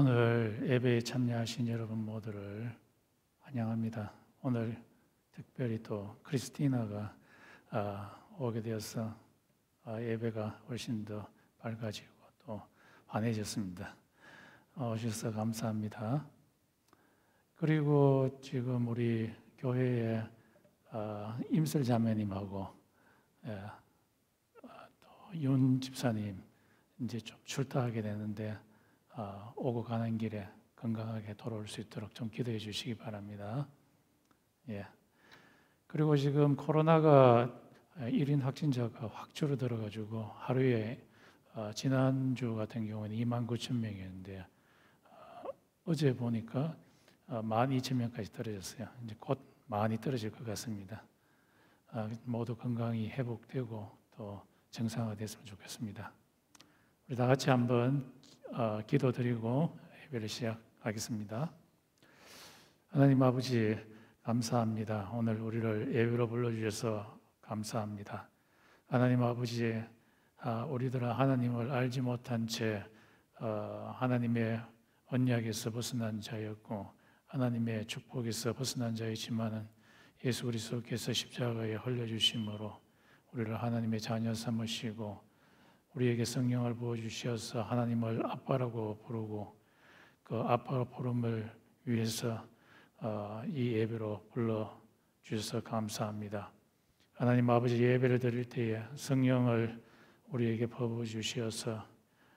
오늘 예배에 참여하신 여러분 모두를 환영합니다. 오늘 특별히 또 크리스티나가 오게 되어서 예배가 훨씬 더 밝아지고 또 환해졌습니다. 오셔서 감사합니다. 그리고 지금 우리 교회에 임슬 자매님하고 또 윤 집사님 이제 좀 출타하게 되는데 오고 가는 길에 건강하게 돌아올 수 있도록 좀 기도해 주시기 바랍니다. 예. 그리고 지금 코로나가 1인 확진자가 확 줄어들어가지고 하루에 지난주 같은 경우는 29,000명이었는데 어제 보니까 12,000명까지 떨어졌어요. 이제 곧 많이 떨어질 것 같습니다. 모두 건강이 회복되고 또 정상화됐으면 좋겠습니다. 우리 다 같이 한번 기도드리고 예배를 시작하겠습니다. 하나님 아버지 감사합니다. 오늘 우리를 예배로 불러주셔서 감사합니다. 하나님 아버지 우리들은 하나님을 알지 못한 채 하나님의 언약에서 벗어난 자였고 하나님의 축복에서 벗어난 자이지만은 예수 그리스도께서 십자가에 흘려주심으로 우리를 하나님의 자녀 삼으시고 우리에게 성령을 부어주셔서 하나님을 아빠라고 부르고 그 아빠 부름을 위해서 이 예배로 불러주셔서 감사합니다. 하나님 아버지 예배를 드릴 때에 성령을 우리에게 부어주셔서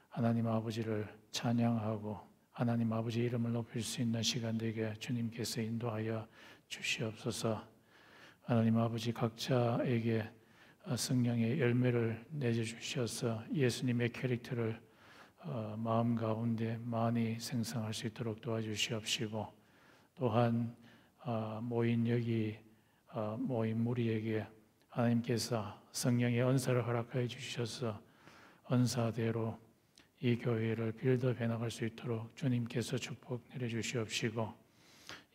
하나님 아버지를 찬양하고 하나님 아버지 이름을 높일 수 있는 시간 되게 주님께서 인도하여 주시옵소서. 하나님 아버지 각자에게 성령의 열매를 내주셔서 예수님의 캐릭터를 마음 가운데 많이 생성할 수 있도록 도와주시옵시고 또한 모인 여기 모인 무리에게 하나님께서 성령의 은사를 허락하여 주셔서 은사대로 이 교회를 빌더 배나갈 수 있도록 주님께서 축복 내려주시옵시고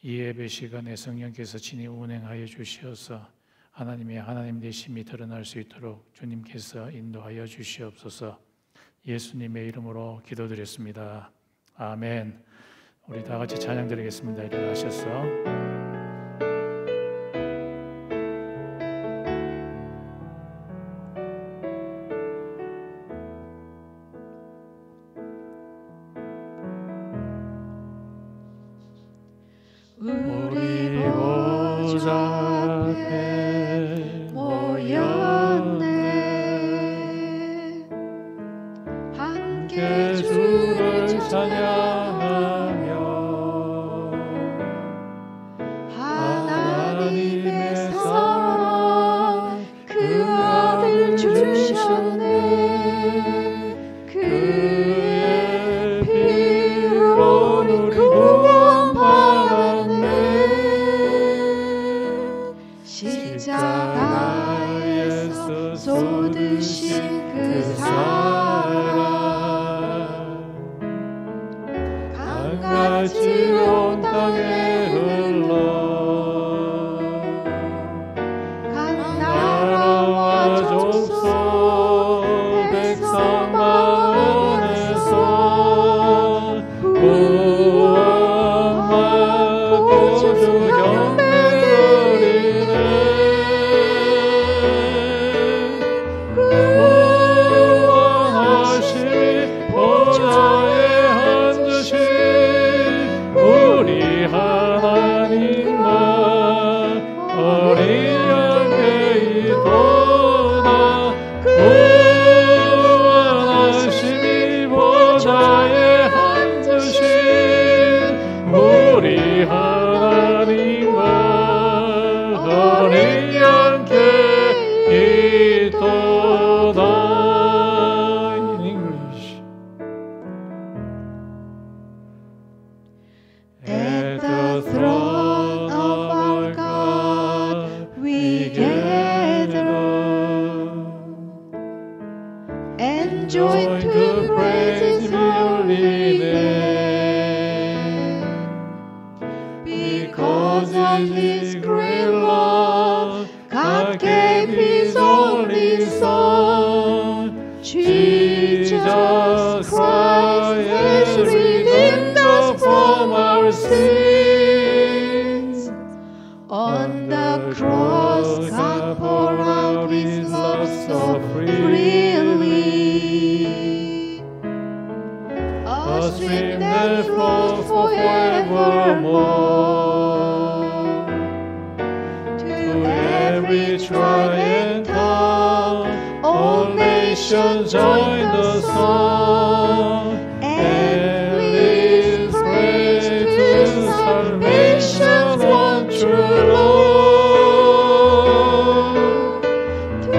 이 예배 시간에 성령께서 친히 운행하여 주시어서 하나님의 하나님 되심이 드러날 수 있도록 주님께서 인도하여 주시옵소서. 예수님의 이름으로 기도드렸습니다. 아멘. 우리 다 같이 찬양 드리겠습니다. 일어나셔서 우리 보좌 앞에 모였네. 함께 주를 찬양하며 하나님의 사랑 그 아들 주셨네. 그의 피로 우리 구원받았네. 십자가에서 쏟으신 그 사랑 강같이 온 땅에 흘러 각 나라와 족속 백성 마음에서 구원받고 주 join to praise His holy name, because of His great love, God gave His only Son, Jesus Christ has redeemed nations join the song, and lift praise to salvation, one true Lord. To the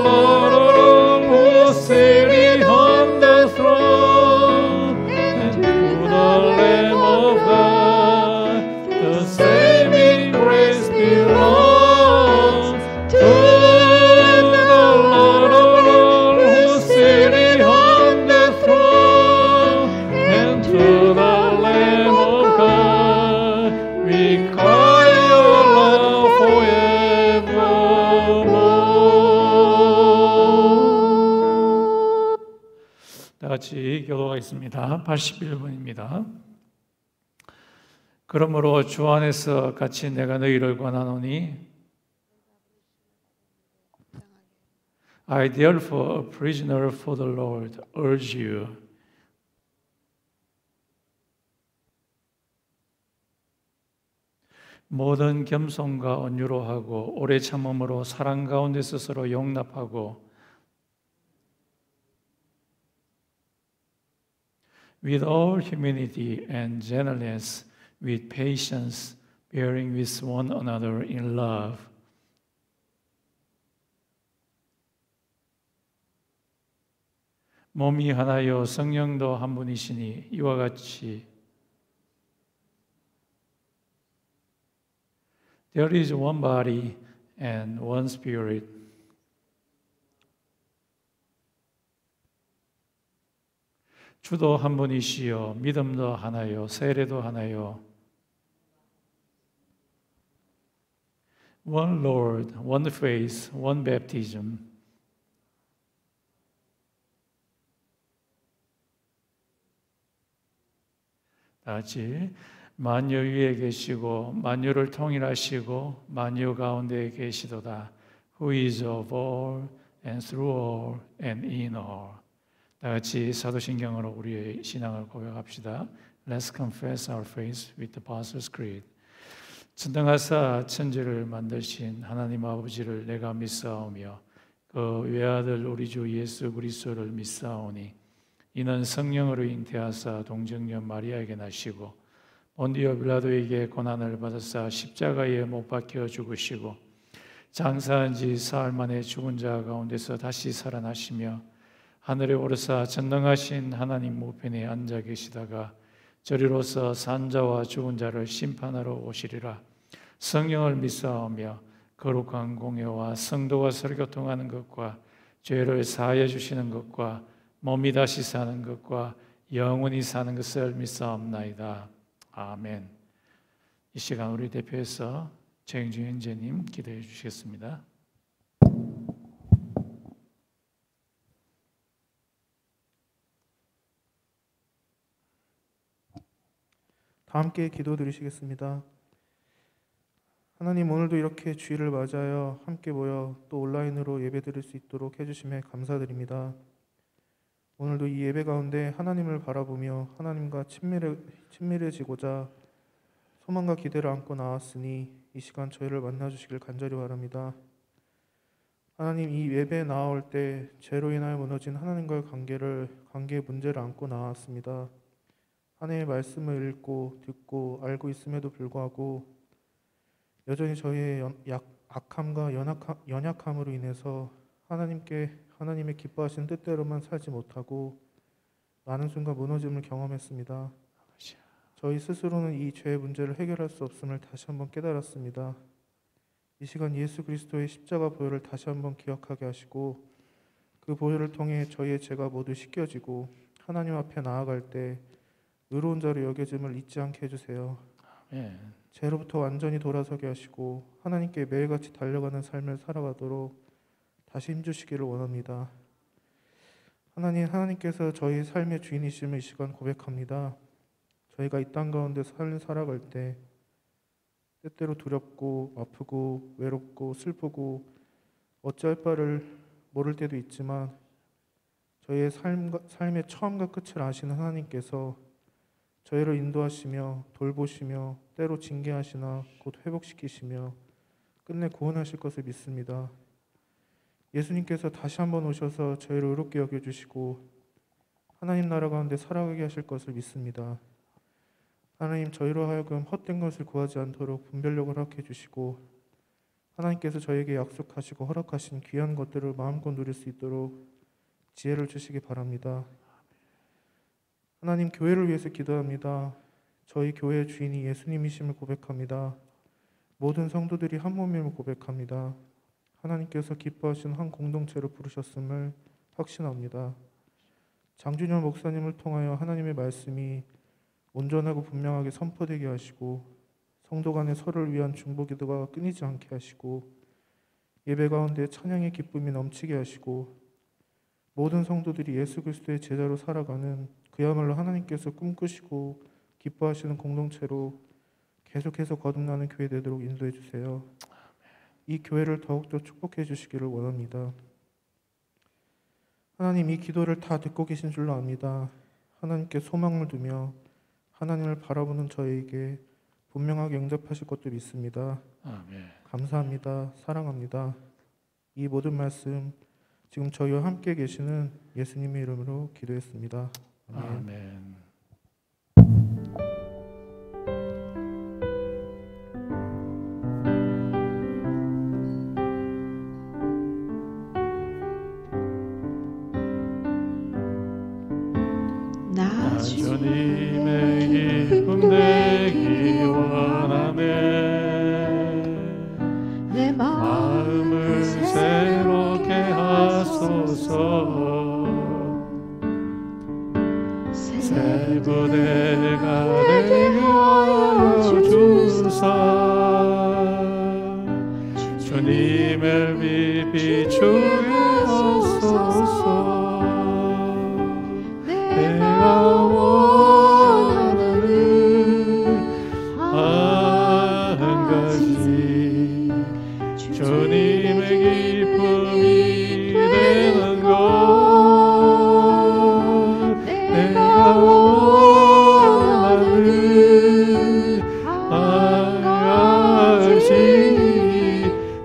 Lord who sitteth on the throne, and to the Lamb of God, the saving grace belongs. To the Lord who sitteth on the throne, and to the Lamb of God, we cry your love forevermore. 다 같이 교도하겠습니다. 81번입니다. 그러므로 주 안에서 같이 내가 너희를 권하노니 I therefore, a prisoner for the Lord, urge you. 모든 겸손과 온유로 하고 오래 참음으로 사랑 가운데 스스로 용납하고 with all humility and gentleness, with patience, bearing with one another in love. 몸이 하나요 성령도 한 분이시니 이와 같이 There is one body and one spirit. 주도 한 분이시요 믿음도 하나요 세례도 하나요 One Lord, one faith, one baptism. 다 같이 만유 위에 계시고 만유를 통일하시고 만유 가운데 계시도다. Who is of all and through all and in all. 다 같이 사도신경으로 우리의 신앙을 고백합시다. Let's confess our faith with the Apostles' Creed. 전능하사 천지를 만드신 하나님 아버지를 내가 믿사오며 그 외아들 우리 주 예수 그리스도를 믿사오니 이는 성령으로 잉태하사 동정녀 마리아에게 나시고 본디오 빌라도에게 고난을 받으사 십자가에 못 박혀 죽으시고 장사한 지 사흘 만에 죽은 자 가운데서 다시 살아나시며 하늘에 오르사 전능하신 하나님 우편에 앉아 계시다가 저리로서 산자와 죽은 자를 심판하러 오시리라. 성령을 믿사오며 거룩한 공예와 성도가 서로 교통하는 것과 죄를 사하여 주시는 것과 몸이 다시 사는 것과 영원히 사는 것을 믿사옵나이다. 아멘. 이 시간 우리 대표해서 최영주 형제님 기도해 주시겠습니다. 다 함께 기도드리시겠습니다. 하나님, 오늘도 이렇게 주일을 맞아요 함께 모여 또 온라인으로 예배드릴 수 있도록 해주심에 감사드립니다. 오늘도 이 예배 가운데 하나님을 바라보며 하나님과 친밀해지고자 소망과 기대를 안고 나왔으니 이 시간 저희를 만나주시길 간절히 바랍니다. 하나님, 이 예배에 나올 때 죄로 인하여 무너진 하나님과의 관계의 문제를 안고 나왔습니다. 하나님의 말씀을 읽고 듣고 알고 있음에도 불구하고 여전히 저희의 악함과 연약함으로 인해서 하나님의 기뻐하신 뜻대로만 살지 못하고 많은 순간 무너짐을 경험했습니다. 저희 스스로는 이 죄의 문제를 해결할 수 없음을 다시 한번 깨달았습니다. 이 시간 예수 그리스도의 십자가 보혈을 다시 한번 기억하게 하시고 그 보혈을 통해 저희의 죄가 모두 씻겨지고 하나님 앞에 나아갈 때 의로운 자로 여겨짐을 잊지 않게 해주세요. 아멘. 죄로부터 완전히 돌아서게 하시고 하나님께 매일같이 달려가는 삶을 살아가도록 다시 힘주시기를 원합니다. 하나님께서 저희 삶의 주인이심을 이 시간 고백합니다. 저희가 이 땅 가운데 삶을 살아갈 때 때때로 두렵고 아프고 외롭고 슬프고 어찌할 바를 모를 때도 있지만 저희의 삶의 처음과 끝을 아시는 하나님께서 저희를 인도하시며 돌보시며 때로 징계하시나 곧 회복시키시며 끝내 구원하실 것을 믿습니다. 예수님께서 다시 한번 오셔서 저희를 의롭게 여겨주시고 하나님 나라 가운데 살아가게 하실 것을 믿습니다. 하나님, 저희로 하여금 헛된 것을 구하지 않도록 분별력을 허락해 주시고 하나님께서 저에게 약속하시고 허락하신 귀한 것들을 마음껏 누릴 수 있도록 지혜를 주시기 바랍니다. 하나님, 교회를 위해서 기도합니다. 저희 교회의 주인이 예수님이심을 고백합니다. 모든 성도들이 한 몸임을 고백합니다. 하나님께서 기뻐하신 한 공동체로 부르셨음을 확신합니다. 장준열 목사님을 통하여 하나님의 말씀이 온전하고 분명하게 선포되게 하시고 성도 간의 서로를 위한 중보기도가 끊이지 않게 하시고 예배 가운데 찬양의 기쁨이 넘치게 하시고 모든 성도들이 예수 그리스도의 제자로 살아가는 그야말로 하나님께서 꿈꾸시고 기뻐하시는 공동체로 계속해서 거듭나는 교회 되도록 인도해 주세요. 이 교회를 더욱더 축복해 주시기를 원합니다. 하나님, 이 기도를 다 듣고 계신 줄로 압니다. 하나님께 소망을 두며 하나님을 바라보는 저에게 분명하게 응답하실 것도 믿습니다. 아멘. 감사합니다. 사랑합니다. 이 모든 말씀 지금 저희와 함께 계시는 예수님의 이름으로 기도했습니다. 아멘. 아멘. 나 주님의 기쁨 내기 원하네. 내 마음을 새롭게 하소서. 새 부대가 되게 하여 주사. 주님의 빛 비추게 하소서. 내가 원하는 한 가지, 주님의 기쁨이 되는 것. 내가 원하는 한 가지,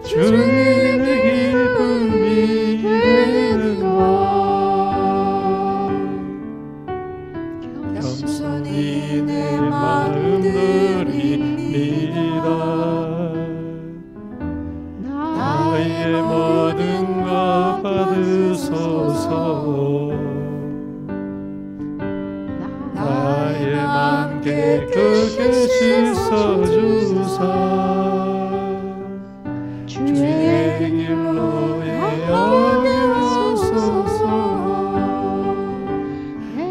주님의 기쁨이 되는 것. 겸손히 내 마음 드립니다. 나의 모든 것 받으소서. 나의 맘 깨끗게 씻어주사. 주의 길로 인하게 하소서.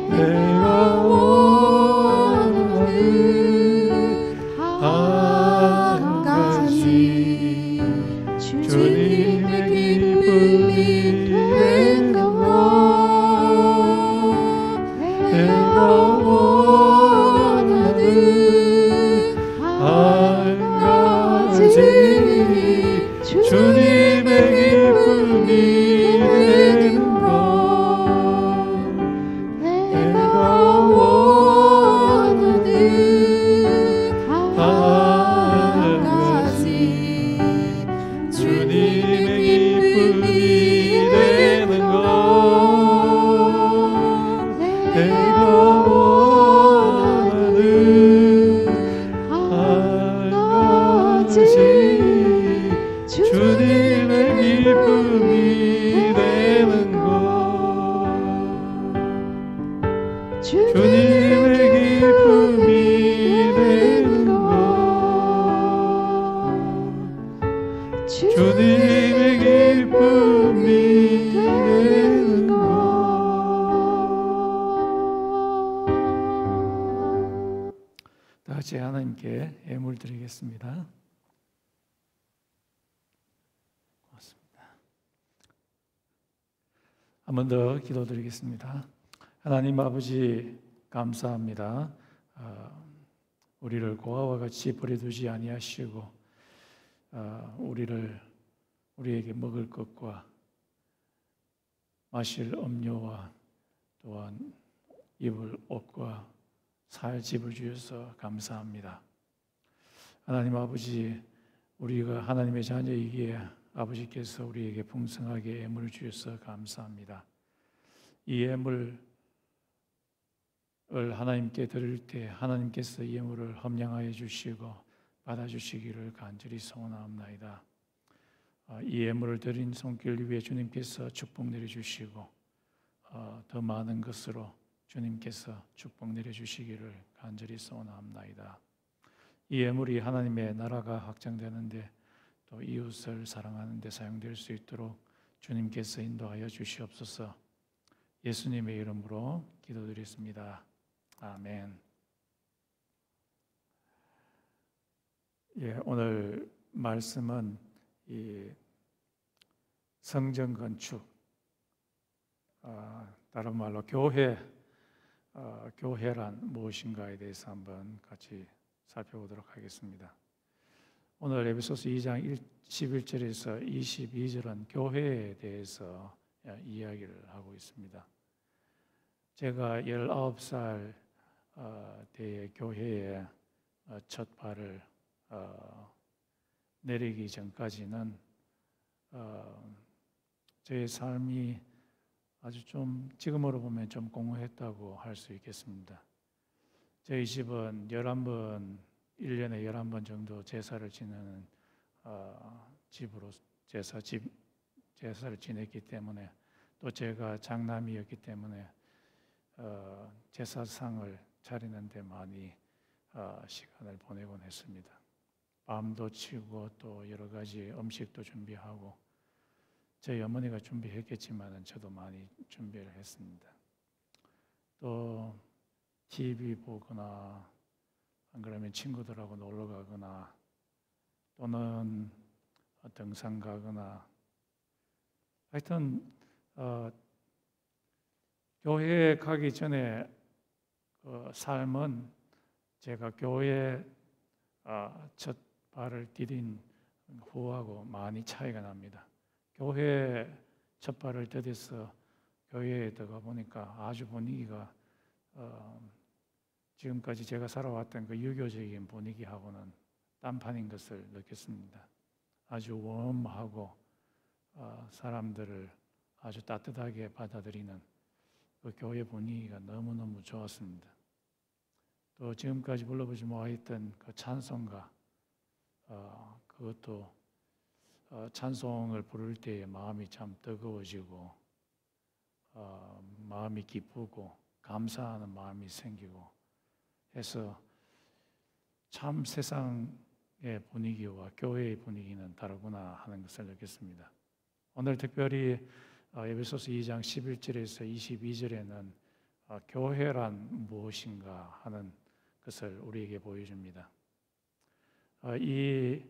내가 원하는 한 가지, 주님의 기쁨이 되는 것. 내가 원하는 한 가지, 주님의 기쁨이 되는 것. 내가 원하는 한 가지, 주님의 기쁨이 되는 것. 내가 원하는 한 가지, 주님의 기쁨이 되는 것. 주님의 기쁨이 되는 것. 주님의 기쁨이 되는 것. 다 같이 하나님께 예물 드리겠습니다. 고맙습니다. 한 번 더 기도드리겠습니다. 하나님 아버지, 감사합니다. 우리를 고아와 같이 버려두지 아니하시고 우리에게 먹을 것과 마실 음료와 또한 입을 옷과 살 집을 주셔서 감사합니다. 하나님 아버지, 우리가 하나님의 자녀이기에 아버지께서 우리에게 풍성하게 예물을 주셔서 감사합니다. 이 예물을 하나님께 드릴 때 하나님께서 이 예물을 험량하여 주시고 받아주시기를 간절히 소원하옵나이다. 이 예물을 드린 손길 위에 주님께서 축복 내려주시고 더 많은 것으로 주님께서 축복 내려주시기를 간절히 소원합나이다. 이 예물이 하나님의 나라가 확장되는데 또 이웃을 사랑하는 데 사용될 수 있도록 주님께서 인도하여 주시옵소서. 예수님의 이름으로 기도드렸습니다. 아멘. 오늘 말씀은 이 성전 건축, 다른 말로 교회란 무엇인가에 대해서 한번 같이 살펴보도록 하겠습니다. 오늘 에베소서 2장 11절에서 22절은 교회에 대해서 이야기를 하고 있습니다. 제가 19살 때에 교회에 첫 발을 내리기 전까지는 저의 삶이 아주 좀 지금으로 보면 좀 공허했다고 할 수 있겠습니다. 저희 집은 1년에 11번 정도 제사를 지내는 집으로 제사를 지냈기 때문에 또 제가 장남이었기 때문에 제사상을 차리는 데 많이 시간을 보내곤 했습니다. 밤도 치고 또 여러 가지 음식도 준비하고 저희 어머니가 준비했겠지만 저도 많이 준비를 했습니다. 또 TV 보거나 안 그러면 친구들하고 놀러 가거나 또는 등산 가거나 하여튼 교회에 가기 전에 그 삶은 제가 교회에 첫 발을 디딘 후하고 많이 차이가 납니다. 교회 첫 발을 디뎌서 교회에 들어가 보니까 아주 분위기가 지금까지 제가 살아왔던 그 유교적인 분위기하고는 딴판인 것을 느꼈습니다. 아주 웜하고 사람들을 아주 따뜻하게 받아들이는 그 교회 분위기가 너무너무 좋았습니다. 또 지금까지 불러보지 못했던 그 찬송가, 그것도 찬송을 부를 때에 마음이 참 뜨거워지고 마음이 기쁘고 감사하는 마음이 생기고 해서 참 세상의 분위기와 교회의 분위기는 다르구나 하는 것을 느꼈습니다. 오늘 특별히 에베소서 2장 11절에서 22절에는 교회란 무엇인가 하는 것을 우리에게 보여줍니다. 이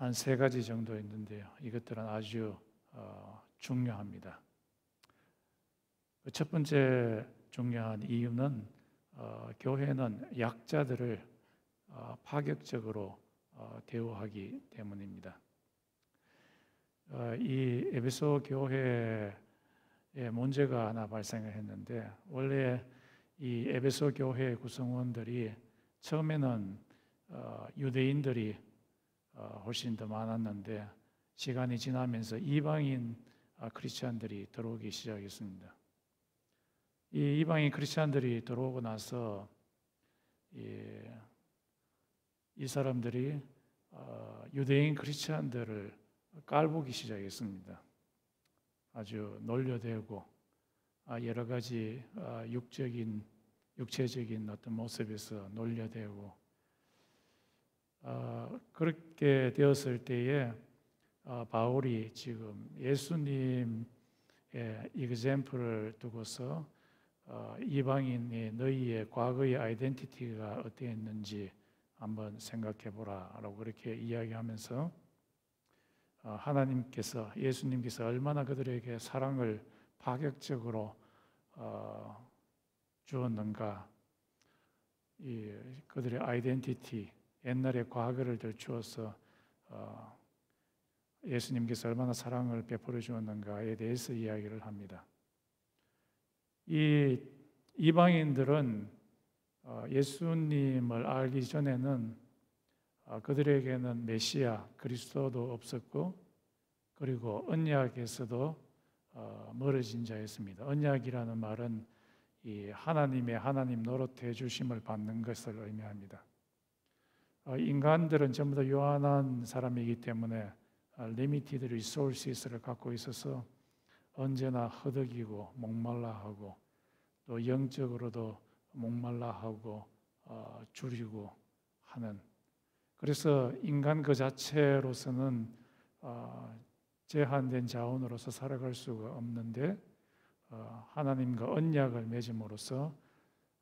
한 세 가지 정도 있는데요. 이것들은 아주 중요합니다. 첫 번째 중요한 이유는 교회는 약자들을 파격적으로 대우하기 때문입니다. 이 에베소 교회에 문제가 하나 발생을 했는데 원래 이 에베소 교회 구성원들이 처음에는 유대인들이 훨씬 더 많았는데 시간이 지나면서 이방인 크리스찬들이 들어오기 시작했습니다. 이 이방인 크리스찬들이 들어오고 나서 이 사람들이 유대인 크리스찬들을 깔보기 시작했습니다. 아주 놀려대고 여러 가지 육체적인 어떤 모습에서 놀려대고 그렇게 되었을 때에 바울이 지금 예수님의 example을 두고서 이방인이 너희의 과거의 아이덴티티가 어땠는지 한번 생각해 보라라고 그렇게 이야기하면서 하나님께서 예수님께서 얼마나 그들에게 사랑을 파격적으로 주었는가, 그들의 아이덴티티, 옛날의 과거를 들추어서 예수님께서 얼마나 사랑을 베풀어 주었는가에 대해서 이야기를 합니다. 이 이방인들은 예수님을 알기 전에는 그들에게는 메시아 그리스도도 없었고 그리고 언약에서도 멀어진 자였습니다. 언약이라는 말은 이 하나님 노릇해 주심을 받는 것을 의미합니다. 인간들은 전부 다 요한한 사람이기 때문에 리미티드 리소스를 갖고 있어서 언제나 허덕이고 목말라하고 또 영적으로도 목말라하고 줄이고 하는, 그래서 인간 그 자체로서는 제한된 자원으로서 살아갈 수가 없는데 하나님과 언약을 맺음으로써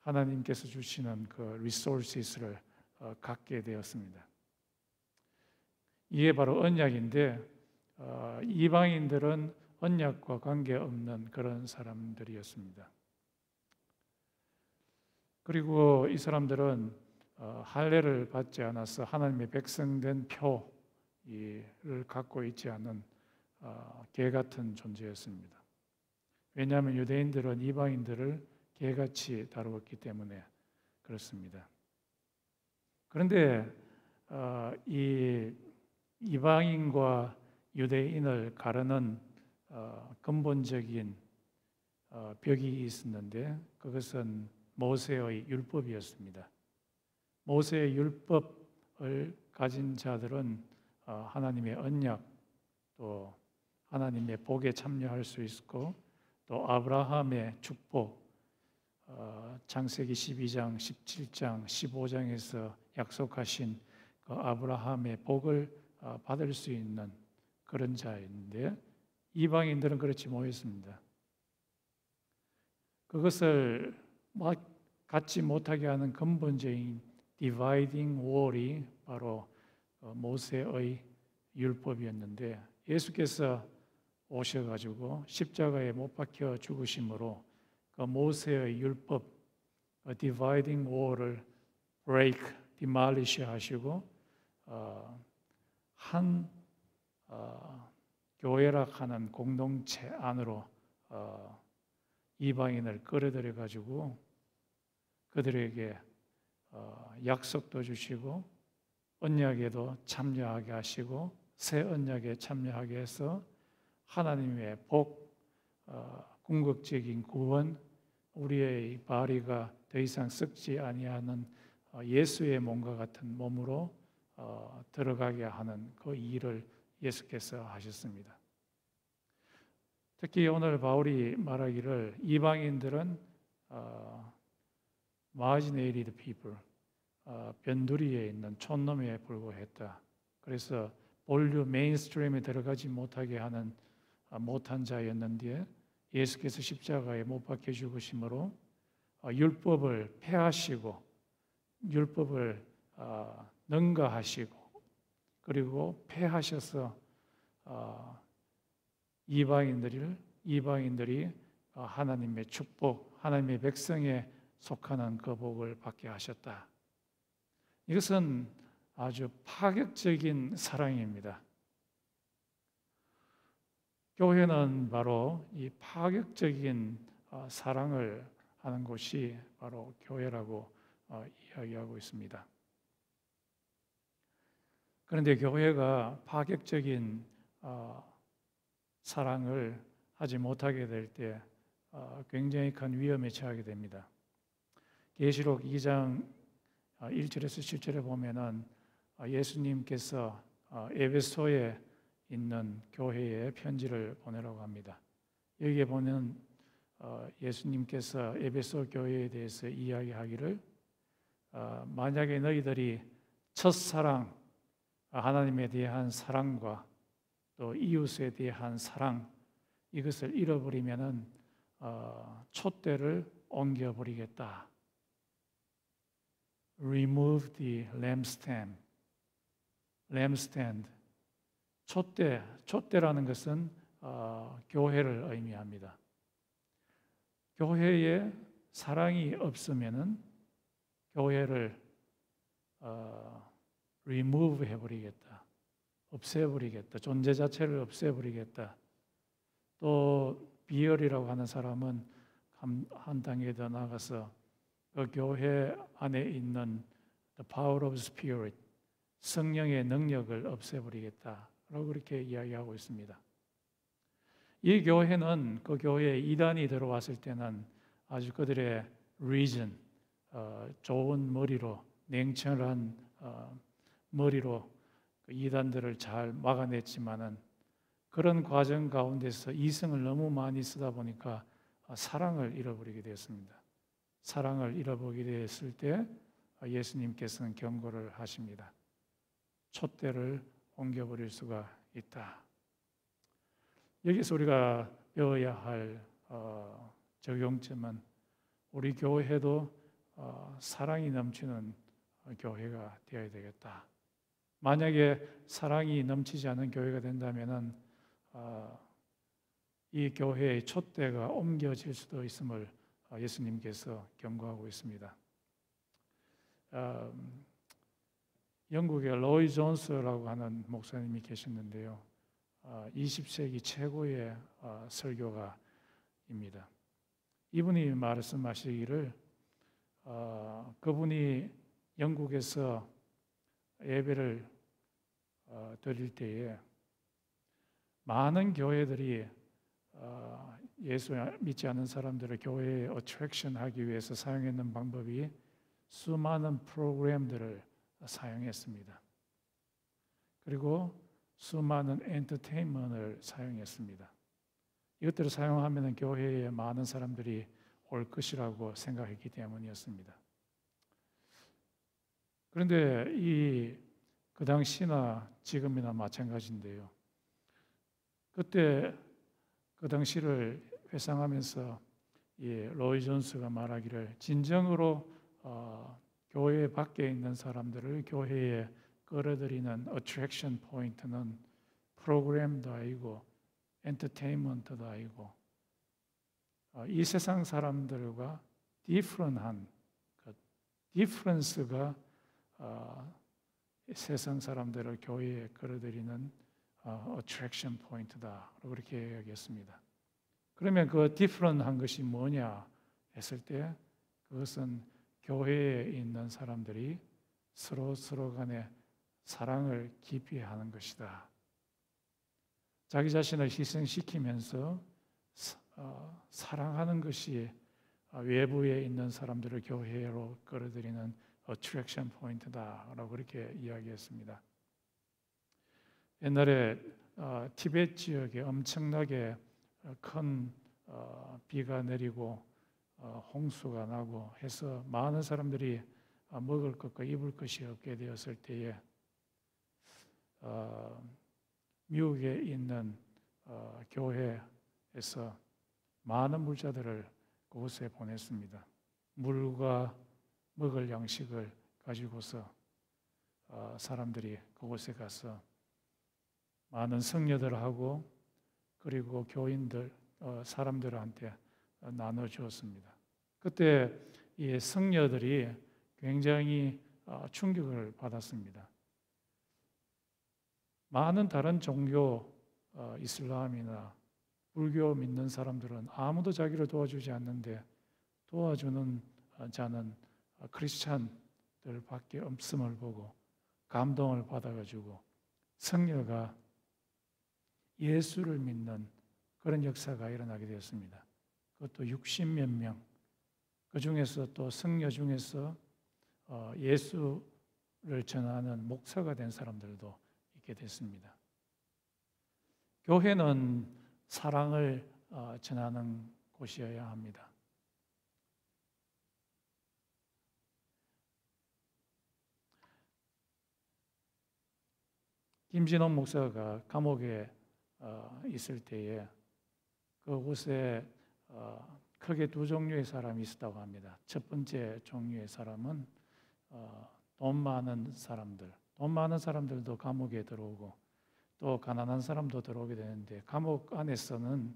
하나님께서 주시는 그 리소스를 갖게 되었습니다. 이게 바로 언약인데 이방인들은 언약과 관계없는 그런 사람들이었습니다. 그리고 이 사람들은 할례를 받지 않아서 하나님의 백성된 표를 갖고 있지 않은 개 같은 존재였습니다. 왜냐하면 유대인들은 이방인들을 개같이 다루었기 때문에 그렇습니다. 그런데 이 이방인과 유대인을 가르는 근본적인 벽이 있었는데 그것은 모세의 율법이었습니다. 모세의 율법을 가진 자들은 하나님의 언약 또 하나님의 복에 참여할 수 있고 또 아브라함의 축복, 창세기 12장, 17장, 15장에서 약속하신 그 아브라함의 복을 받을 수 있는 그런 자인데 이방인들은 그렇지 못했습니다. 그것을 갖지 못하게 하는 근본적인 디바이딩 월이 바로 모세의 율법이었는데 예수께서 오셔가지고 십자가에 못 박혀 죽으심으로 그 모세의 율법 디바이딩 월을 break, demolish 하시고 한 교회라 하는 공동체 안으로 이방인을 끌어들여 가지고 그들에게 약속도 주시고 언약에도 참여하게 하시고 새 언약에 참여하게 해서 하나님의 복, 궁극적인 구원, 우리의 바리가 더 이상 썩지 아니하는 예수의 몸과 같은 몸으로 들어가게 하는 그 일을 예수께서 하셨습니다. 특히 오늘 바울이 말하기를 이방인들은 marginated people, 변두리에 있는 촌놈에 불과했다. 그래서 본류 메인스트림에 들어가지 못하게 하는 못한 자였는데 예수께서 십자가에 못 박혀 죽으심으로 율법을 폐하시고 율법을 능가하시고 그리고 폐하셔서 이방인들이 하나님의 축복, 하나님의 백성에 속하는 그 복을 받게 하셨다. 이것은 아주 파격적인 사랑입니다. 교회는 바로 이 파격적인 사랑을 하는 곳이 바로 교회라고 이야기하고 있습니다. 그런데 교회가 파격적인 사랑을 하지 못하게 될 때 굉장히 큰 위험에 처하게 됩니다. 계시록 2장 1절에서 7절에 보면은 예수님께서 에베소에 있는 교회에 편지를 보내라고 합니다. 여기에 보면 예수님께서 에베소 교회에 대해서 이야기하기를 만약에 너희들이 첫사랑, 하나님에 대한 사랑과 또 이웃에 대한 사랑 이것을 잃어버리면은 촛대를 옮겨버리겠다. Remove the lampstand. lampstand. 촛대라는 것은 교회를 의미합니다. 교회에 사랑이 없으면은 교회를 remove 해버리겠다. 없애버리겠다. 존재 자체를 없애버리겠다. 또 비열이라고 하는 사람은 한 단계 더 나가서 그 교회 안에 있는 the power of spirit, 성령의 능력을 없애버리겠다라고 그렇게 이야기하고 있습니다. 이 교회는 그 교회에 이단이 들어왔을 때는 아주 그들의 reason, 좋은 머리로, 냉철한 머리로 그 이단들을 잘 막아냈지만은 그런 과정 가운데서 이성을 너무 많이 쓰다 보니까 사랑을 잃어버리게 되었습니다. 사랑을 잃어버리게 되었을 때 예수님께서는 경고를 하십니다. 촛대를 옮겨버릴 수가 있다. 여기서 우리가 배워야 할 적용점은 우리 교회도 사랑이 넘치는 교회가 되어야 되겠다. 만약에 사랑이 넘치지 않은 교회가 된다면은 이 교회의 촛대가 옮겨질 수도 있음을 예수님께서 경고하고 있습니다. 영국의 로이 존스라고 하는 목사님이 계셨는데요. 20세기 최고의 설교가입니다. 이분이 말씀하시기를 그분이 영국에서 예배를 드릴 때에 많은 교회들이 예수 믿지 않는 사람들을 교회에 어트랙션 하기 위해서 사용했는 방법이 수많은 프로그램들을 사용했습니다. 그리고 수많은 엔터테인먼트를 사용했습니다. 이것들을 사용하면 교회에 많은 사람들이 올 것이라고 생각했기 때문이었습니다. 그런데 그 당시나 지금이나 마찬가지인데요. 그때 그 당시를 회상하면서 로이 존스가 말하기를 진정으로 교회 밖에 있는 사람들을 교회에 끌어들이는 어트랙션 포인트는 프로그램도 아니고 엔터테인먼트도 아니고 이 세상 사람들과 디퍼런한 그 디퍼런스가 세상 사람들을 교회에 끌어들이는 어트랙션 포인트다. 그렇게 이야기했습니다. 그러면 그 디퍼런한 것이 뭐냐 했을 때 그것은 교회에 있는 사람들이 서로 간에 사랑을 깊이 하는 것이다. 자기 자신을 희생시키면서 사랑하는 것이 외부에 있는 사람들을 교회로 끌어들이는 어트랙션 포인트다라고 그렇게 이야기했습니다. 옛날에 티베트 지역에 엄청나게 큰 비가 내리고 홍수가 나고 해서 많은 사람들이 먹을 것과 입을 것이 없게 되었을 때에 미국에 있는 교회에서 많은 물자들을 그곳에 보냈습니다. 물과 먹을 양식을 가지고서 사람들이 그곳에 가서 많은 성녀들하고 그리고 교인들, 사람들한테 나눠주었습니다. 그때 이 성녀들이 굉장히 충격을 받았습니다. 많은 다른 종교, 이슬람이나 불교 믿는 사람들은 아무도 자기를 도와주지 않는데 도와주는 자는 크리스찬들밖에 없음을 보고 감동을 받아가지고 성녀가 예수를 믿는 그런 역사가 일어나게 되었습니다. 그것도 60몇 명. 그 중에서 또 성녀 중에서 예수를 전하는 목사가 된 사람들도 있게 됐습니다. 교회는 사랑을 전하는 곳이어야 합니다. 김진원 목사가 감옥에 있을 때에 그곳에 크게 두 종류의 사람이 있었다고 합니다. 첫 번째 종류의 사람은 돈 많은 사람들, 돈 많은 사람들도 감옥에 들어오고 또 가난한 사람도 들어오게 되는데 감옥 안에서는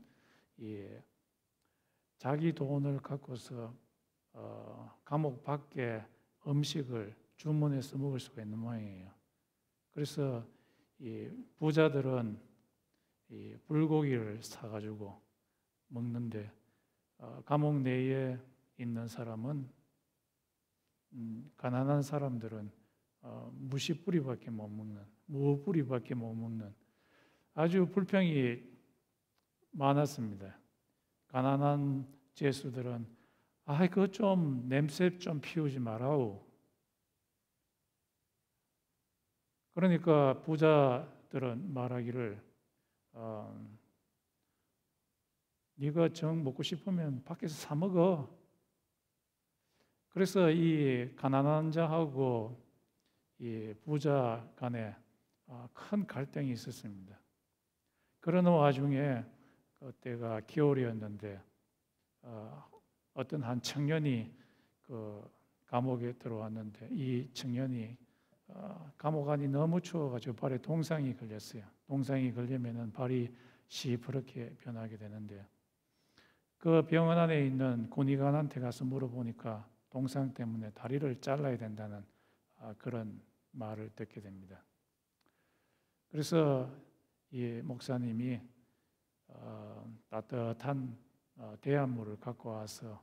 자기 돈을 갖고서 감옥 밖에 음식을 주문해서 먹을 수가 있는 모양이에요. 그래서 이 부자들은 이 불고기를 사가지고 먹는데 감옥 내에 있는 사람은 가난한 사람들은 무시뿌리밖에 못 먹는, 무뿌리밖에 못 먹는 아주 불평이 많았습니다. 가난한 제수들은 그거 좀 냄새 좀 피우지 마라오. 그러니까 부자들은 말하기를 네가 정 먹고 싶으면 밖에서 사 먹어. 그래서 이 가난한 자하고 이 부자 간에 큰 갈등이 있었습니다. 그런 와중에 그때가 겨울이었는데 어떤 한 청년이 그 감옥에 들어왔는데 이 청년이 감옥 안이 너무 추워가지고 발에 동상이 걸렸어요. 동상이 걸리면은 발이 시퍼렇게 변하게 되는데 그 병원 안에 있는 군의관한테 가서 물어보니까 동상 때문에 다리를 잘라야 된다는 그런 말을 듣게 됩니다. 그래서 이 목사님이 따뜻한 대한물을 갖고 와서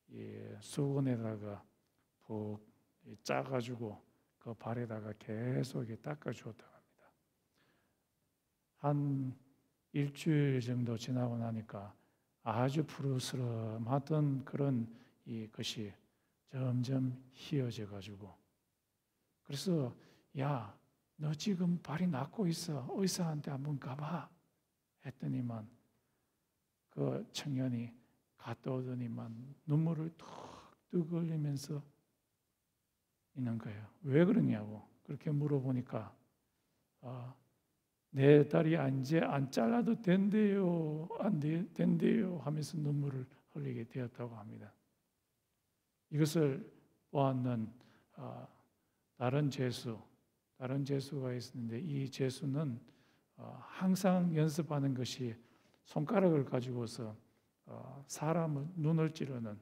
이 수건에다가 푹 짜가지고 그 발에다가 계속 닦아주었다고 합니다. 한 일주일 정도 지나고 나니까 아주 푸르스름하던 그런 것이 점점 희어져 가지고 그래서 야, 너 지금 발이 낫고 있어. 의사한테 한번 가봐. 했더니만 그 청년이 갔다 오더니만 눈물을 툭툭 흘리면서 있는 거예요. 왜 그러냐고 그렇게 물어보니까 내 다리 이제 안 잘라도 된대요. 된대요 하면서 눈물을 흘리게 되었다고 합니다. 이것을 보았는 다른 제수가 있었는데 이 제수는 항상 연습하는 것이 손가락을 가지고서 사람을 눈을 찌르는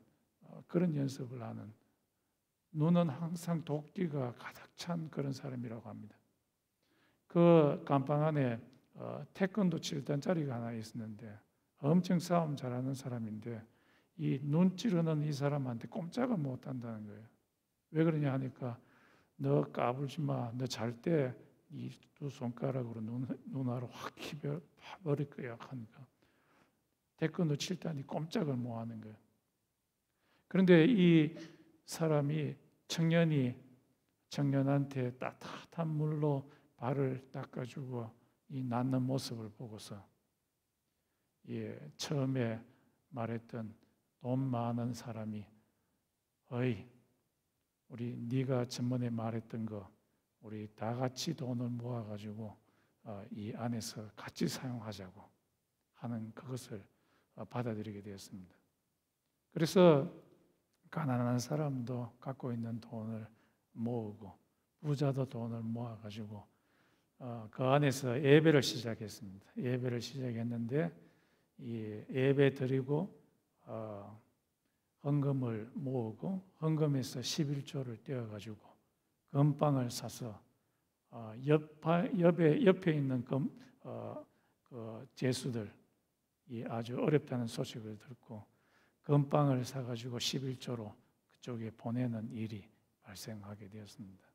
그런 연습을 하는 눈은 항상 도끼가 가득 찬 그런 사람이라고 합니다. 그 감방 안에 태권도 7단짜리가 하나 있었는데 엄청 싸움 잘하는 사람인데 이 눈 찌르는 이 사람한테 꼼짝을 못 한다는 거예요. 왜 그러냐 하니까 너 까불지 마. 너 잘 때 이 두 손가락으로 눈알을 확 파버릴 거야 하니까 태권도 7단이 꼼짝을 못 하는 거예요. 그런데 이 사람이 청년한테 따뜻한 물로 발을 닦아주고 이 낫는 모습을 보고서 처음에 말했던 돈 많은 사람이 어이 우리 네가 전번에 말했던 거 우리 다 같이 돈을 모아가지고 이 안에서 같이 사용하자고 하는 그것을 받아들이게 되었습니다. 그래서 가난한 사람도 갖고 있는 돈을 모으고 부자도 돈을 모아가지고 그 안에서 예배를 시작했습니다. 예배를 시작했는데 이 예배 드리고 헌금을 모으고 헌금에서 11조를 떼어가지고 금빵을 사서 옆에 있는 그 제수들 이 아주 어렵다는 소식을 듣고 금빵을 사가지고 11조로 그쪽에 보내는 일이 발생하게 되었습니다.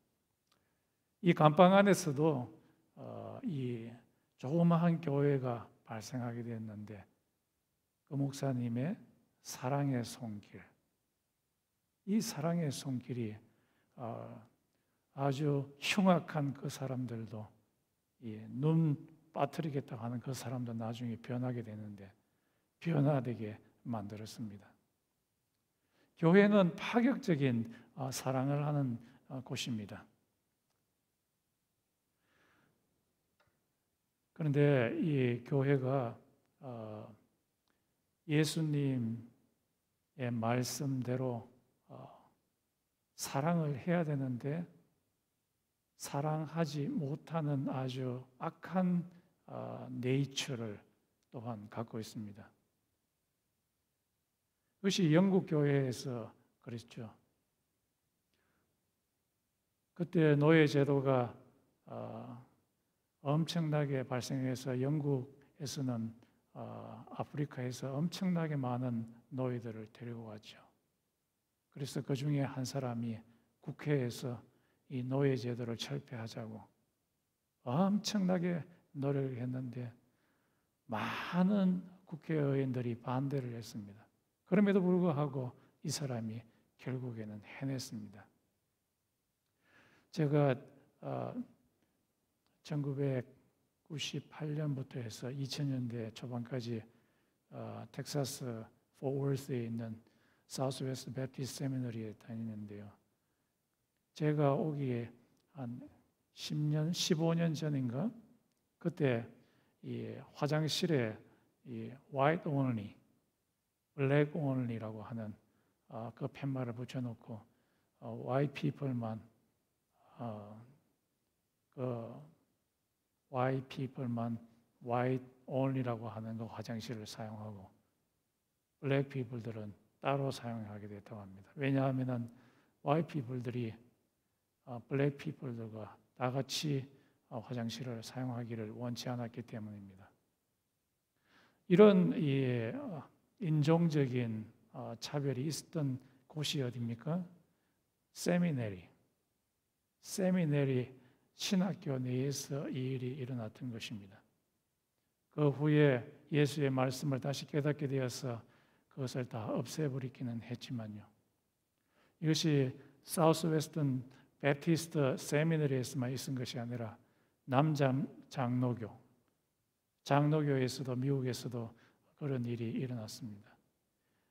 이 감방 안에서도 이 조그마한 교회가 발생하게 되었는데 그 목사님의 사랑의 손길, 이 사랑의 손길이 아주 흉악한 그 사람들도 눈 빠뜨리겠다고 하는 그 사람도 나중에 변하게 되는데 변화되게 만들었습니다. 교회는 파격적인 사랑을 하는 곳입니다. 그런데 이 교회가 예수님의 말씀대로 사랑을 해야 되는데 사랑하지 못하는 아주 악한 네이처를 또한 갖고 있습니다. 그것이 영국 교회에서 그랬죠. 그때 노예 제도가 엄청나게 발생해서 영국에서는 아프리카에서 엄청나게 많은 노예들을 데리고 왔죠. 그래서 그 중에 한 사람이 국회에서 이 노예 제도를 철폐하자고 엄청나게 노력을 했는데 많은 국회의원들이 반대를 했습니다. 그럼에도 불구하고 이 사람이 결국에는 해냈습니다. 제가 1998년부터 해서 2000년대 초반까지 텍사스 포워스에 있는 사우스웨스트 배프티스트 세미너리에 다니는데요. 제가 오기에 한 10년, 15년 전인가 그때 이 화장실에 이 white only, black only라고 하는 그 팻말을 붙여놓고 white people만 그 white people만 white only라고 하는 그 화장실을 사용하고 black people들은 따로 사용하게 됐다고 합니다. 왜냐하면은 white people들이 black people들과 다 같이 화장실을 사용하기를 원치 않았기 때문입니다. 이런 인종적인 차별이 있었던 곳이 어디입니까? 세미네리 신학교 내에서 이 일이 일어났던 것입니다. 그 후에 예수의 말씀을 다시 깨닫게 되어서 그것을 다 없애버리기는 했지만요. 이것이 사우스 웨스턴 배프티스트 세미너리에서만 있은 것이 아니라 장로교에서도 미국에서도 그런 일이 일어났습니다.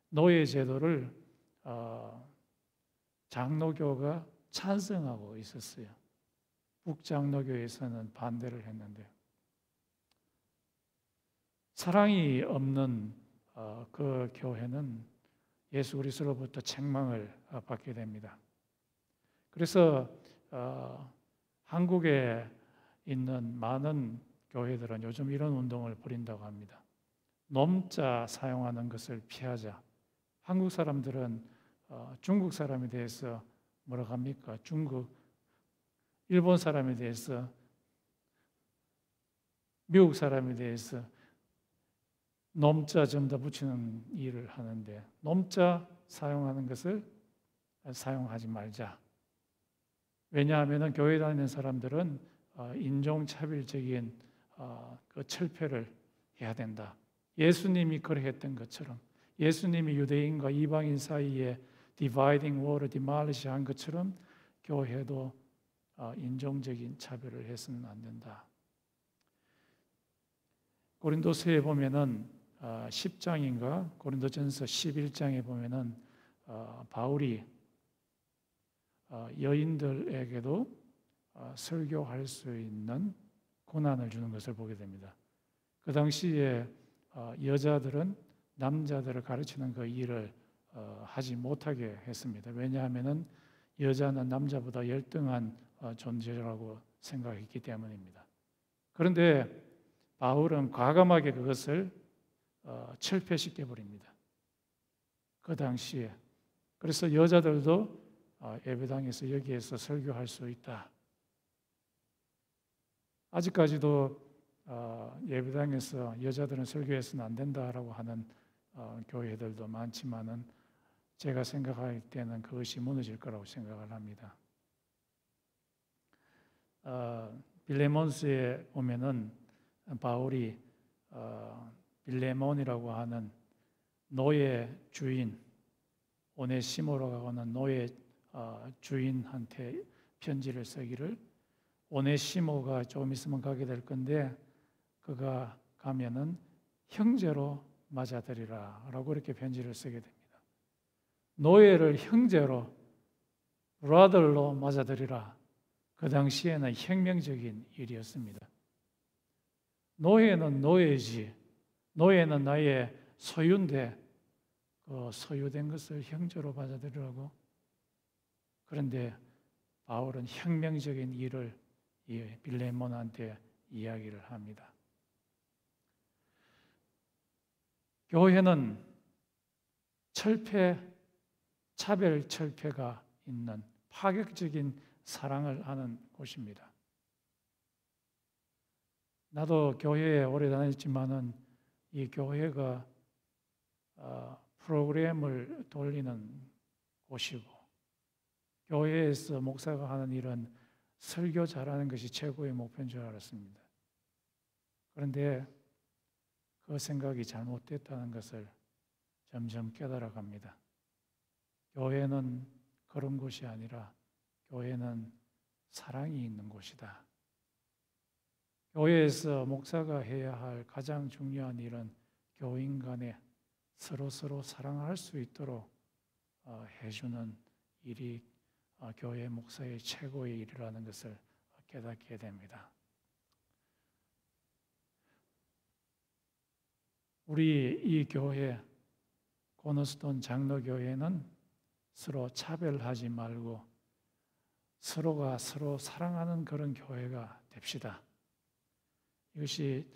노예 제도를 장로교가 찬성하고 있었어요. 북장로교에서는 반대를 했는데 사랑이 없는 그 교회는 예수 그리스도로부터 책망을 받게 됩니다. 그래서 한국에 있는 많은 교회들은 요즘 이런 운동을 벌인다고 합니다. 놈자 사용하는 것을 피하자. 한국 사람들은 중국 사람에 대해서 뭐라고 합니까? 일본 사람에 대해서, 미국 사람에 대해서 놈자 좀 더 붙이는 일을 하는데 놈자 사용하는 것을 사용하지 말자. 왜냐하면 교회 다니는 사람들은 인종차별적인 그 철폐를 해야 된다. 예수님이 그러했던 것처럼 예수님이 유대인과 이방인 사이에 dividing wall을 demolish 한 것처럼 교회도 인종적인 차별을 해서는 안 된다. 고린도서에 보면은 10장인가 고린도전서 11장에 보면은 바울이 여인들에게도 설교할 수 있는 고난을 주는 것을 보게 됩니다. 그 당시에 여자들은 남자들을 가르치는 그 일을 하지 못하게 했습니다. 왜냐하면은 여자는 남자보다 열등한 존재라고 생각했기 때문입니다. 그런데 바울은 과감하게 그것을 철폐시켜 버립니다. 그 당시에. 그래서 여자들도 예배당에서 여기에서 설교할 수 있다. 아직까지도 예배당에서 여자들은 설교해서는 안 된다라고 하는 교회들도 많지만은 제가 생각할 때는 그것이 무너질 거라고 생각을 합니다. 빌레몬스에 보면은 바울이 빌레몬이라고 하는 노예 주인 오네시모라고 하는 노예 주인한테 편지를 쓰기를 오네시모가 조금 있으면 가게 될 건데 그가 가면은 형제로 맞아들이라 라고 이렇게 편지를 쓰게 됩니다. 노예를 형제로 brother로 맞아들이라. 그 당시에는 혁명적인 일이었습니다. 노예는 노예지. 노예는 나의 소유인데 그 소유된 것을 형제로 받아들이라고. 그런데 바울은 혁명적인 일을 빌레몬한테 이야기를 합니다. 교회는 차별 철폐가 있는 파격적인 사랑을 하는 곳입니다. 나도 교회에 오래 다녔지만은 이 교회가 프로그램을 돌리는 곳이고 교회에서 목사가 하는 일은 설교 잘하는 것이 최고의 목표인 줄 알았습니다. 그런데 그 생각이 잘못됐다는 것을 점점 깨달아갑니다. 교회는 그런 곳이 아니라 교회는 사랑이 있는 곳이다. 교회에서 목사가 해야 할 가장 중요한 일은 교인 간에 서로 사랑할 수 있도록 해주는 일이 교회 목사의 최고의 일이라는 것을 깨닫게 됩니다. 우리 이 교회 코너스톤 장로교회는 서로 차별하지 말고 서로가 서로 사랑하는 그런 교회가 됩시다. 이것이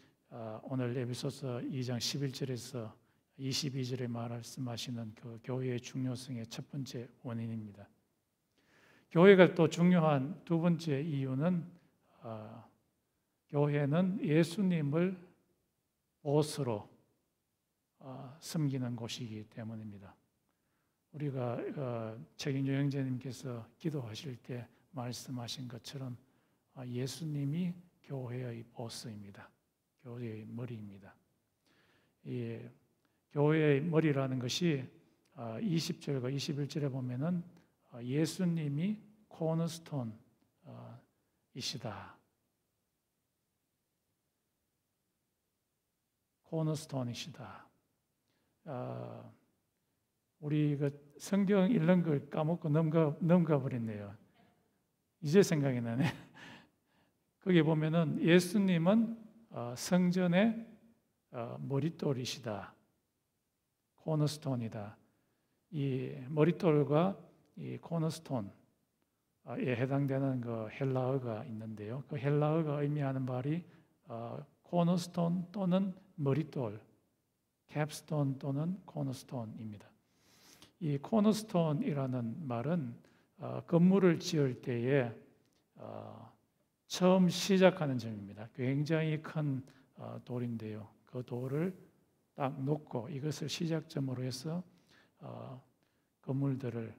오늘 에베소서 2장 11절에서 22절에 말씀하시는 그 교회의 중요성의 첫 번째 원인입니다. 교회가 또 중요한 두 번째 이유는 교회는 예수님을 보스로 섬기는 곳이기 때문입니다. 우리가 책임조 형제님께서 기도하실 때 말씀하신 것처럼 예수님이 교회의 보스입니다. 교회의 머리입니다. 이 교회의 머리라는 것이 20절과 21절에 보면은 예수님이 코너스톤이시다. 코너스톤이시다. 우리 그 성경 읽는 걸 까먹고 넘가 버렸네요. 이제 생각이 나네. 거기 보면은 예수님은 성전의 머릿돌이시다. 코너스톤이다. 이 머릿돌과 이 코너스톤에 해당되는 그 헬라어가 있는데요. 그 헬라어가 의미하는 말이 코너스톤 또는 머릿돌, 캡스톤 또는 코너스톤입니다. 이 코너스톤이라는 말은 건물을 지을 때에 처음 시작하는 점입니다. 굉장히 큰 돌인데요. 그 돌을 딱 놓고 이것을 시작점으로 해서 건물들을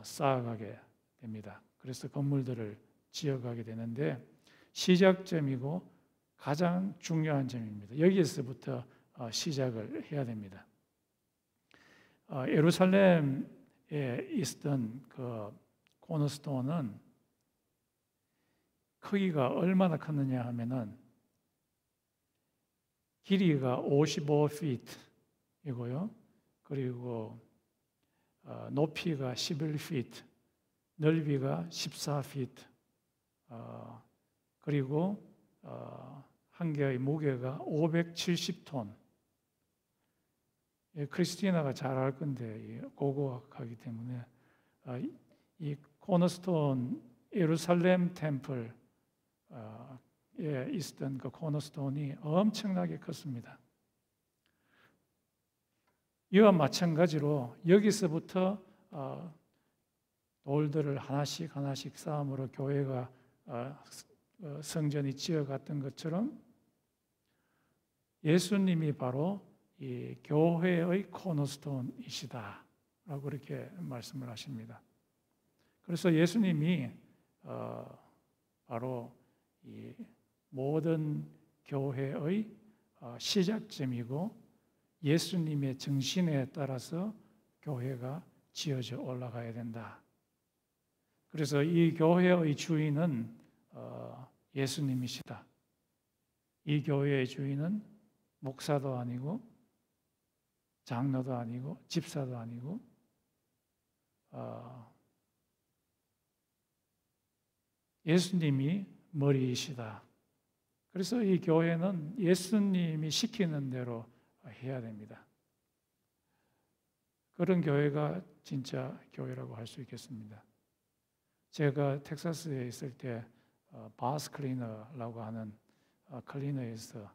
쌓아가게 됩니다. 그래서 건물들을 지어가게 되는데 시작점이고 가장 중요한 점입니다. 여기에서부터 시작을 해야 됩니다. 예루살렘에 있었던 그 코너스톤은 크기가 얼마나 컸느냐 하면은 길이가 55feet이고요. 그리고 높이가 11feet, 넓이가 14feet, 그리고 한 개의 무게가 570톤. 크리스티나가 잘 알 건데 고고학하기 때문에 이 코너스톤 예루살렘 템플에 있었던 그 코너스톤이 엄청나게 컸습니다. 이와 마찬가지로 여기서부터 돌들을 하나씩 쌓음으로 교회가 성전이 지어갔던 것처럼 예수님이 바로 이 교회의 코너스톤이시다 라고 이렇게 말씀을 하십니다. 그래서 예수님이 바로 이 모든 교회의 시작점이고 예수님의 정신에 따라서 교회가 지어져 올라가야 된다. 그래서 이 교회의 주인은 예수님이시다. 이 교회의 주인은 목사도 아니고 장로도 아니고 집사도 아니고 예수님이 머리이시다. 그래서 이 교회는 예수님이 시키는 대로 해야 됩니다. 그런 교회가 진짜 교회라고 할 수 있겠습니다. 제가 텍사스에 있을 때 바스 클리너라고 하는 클리너에서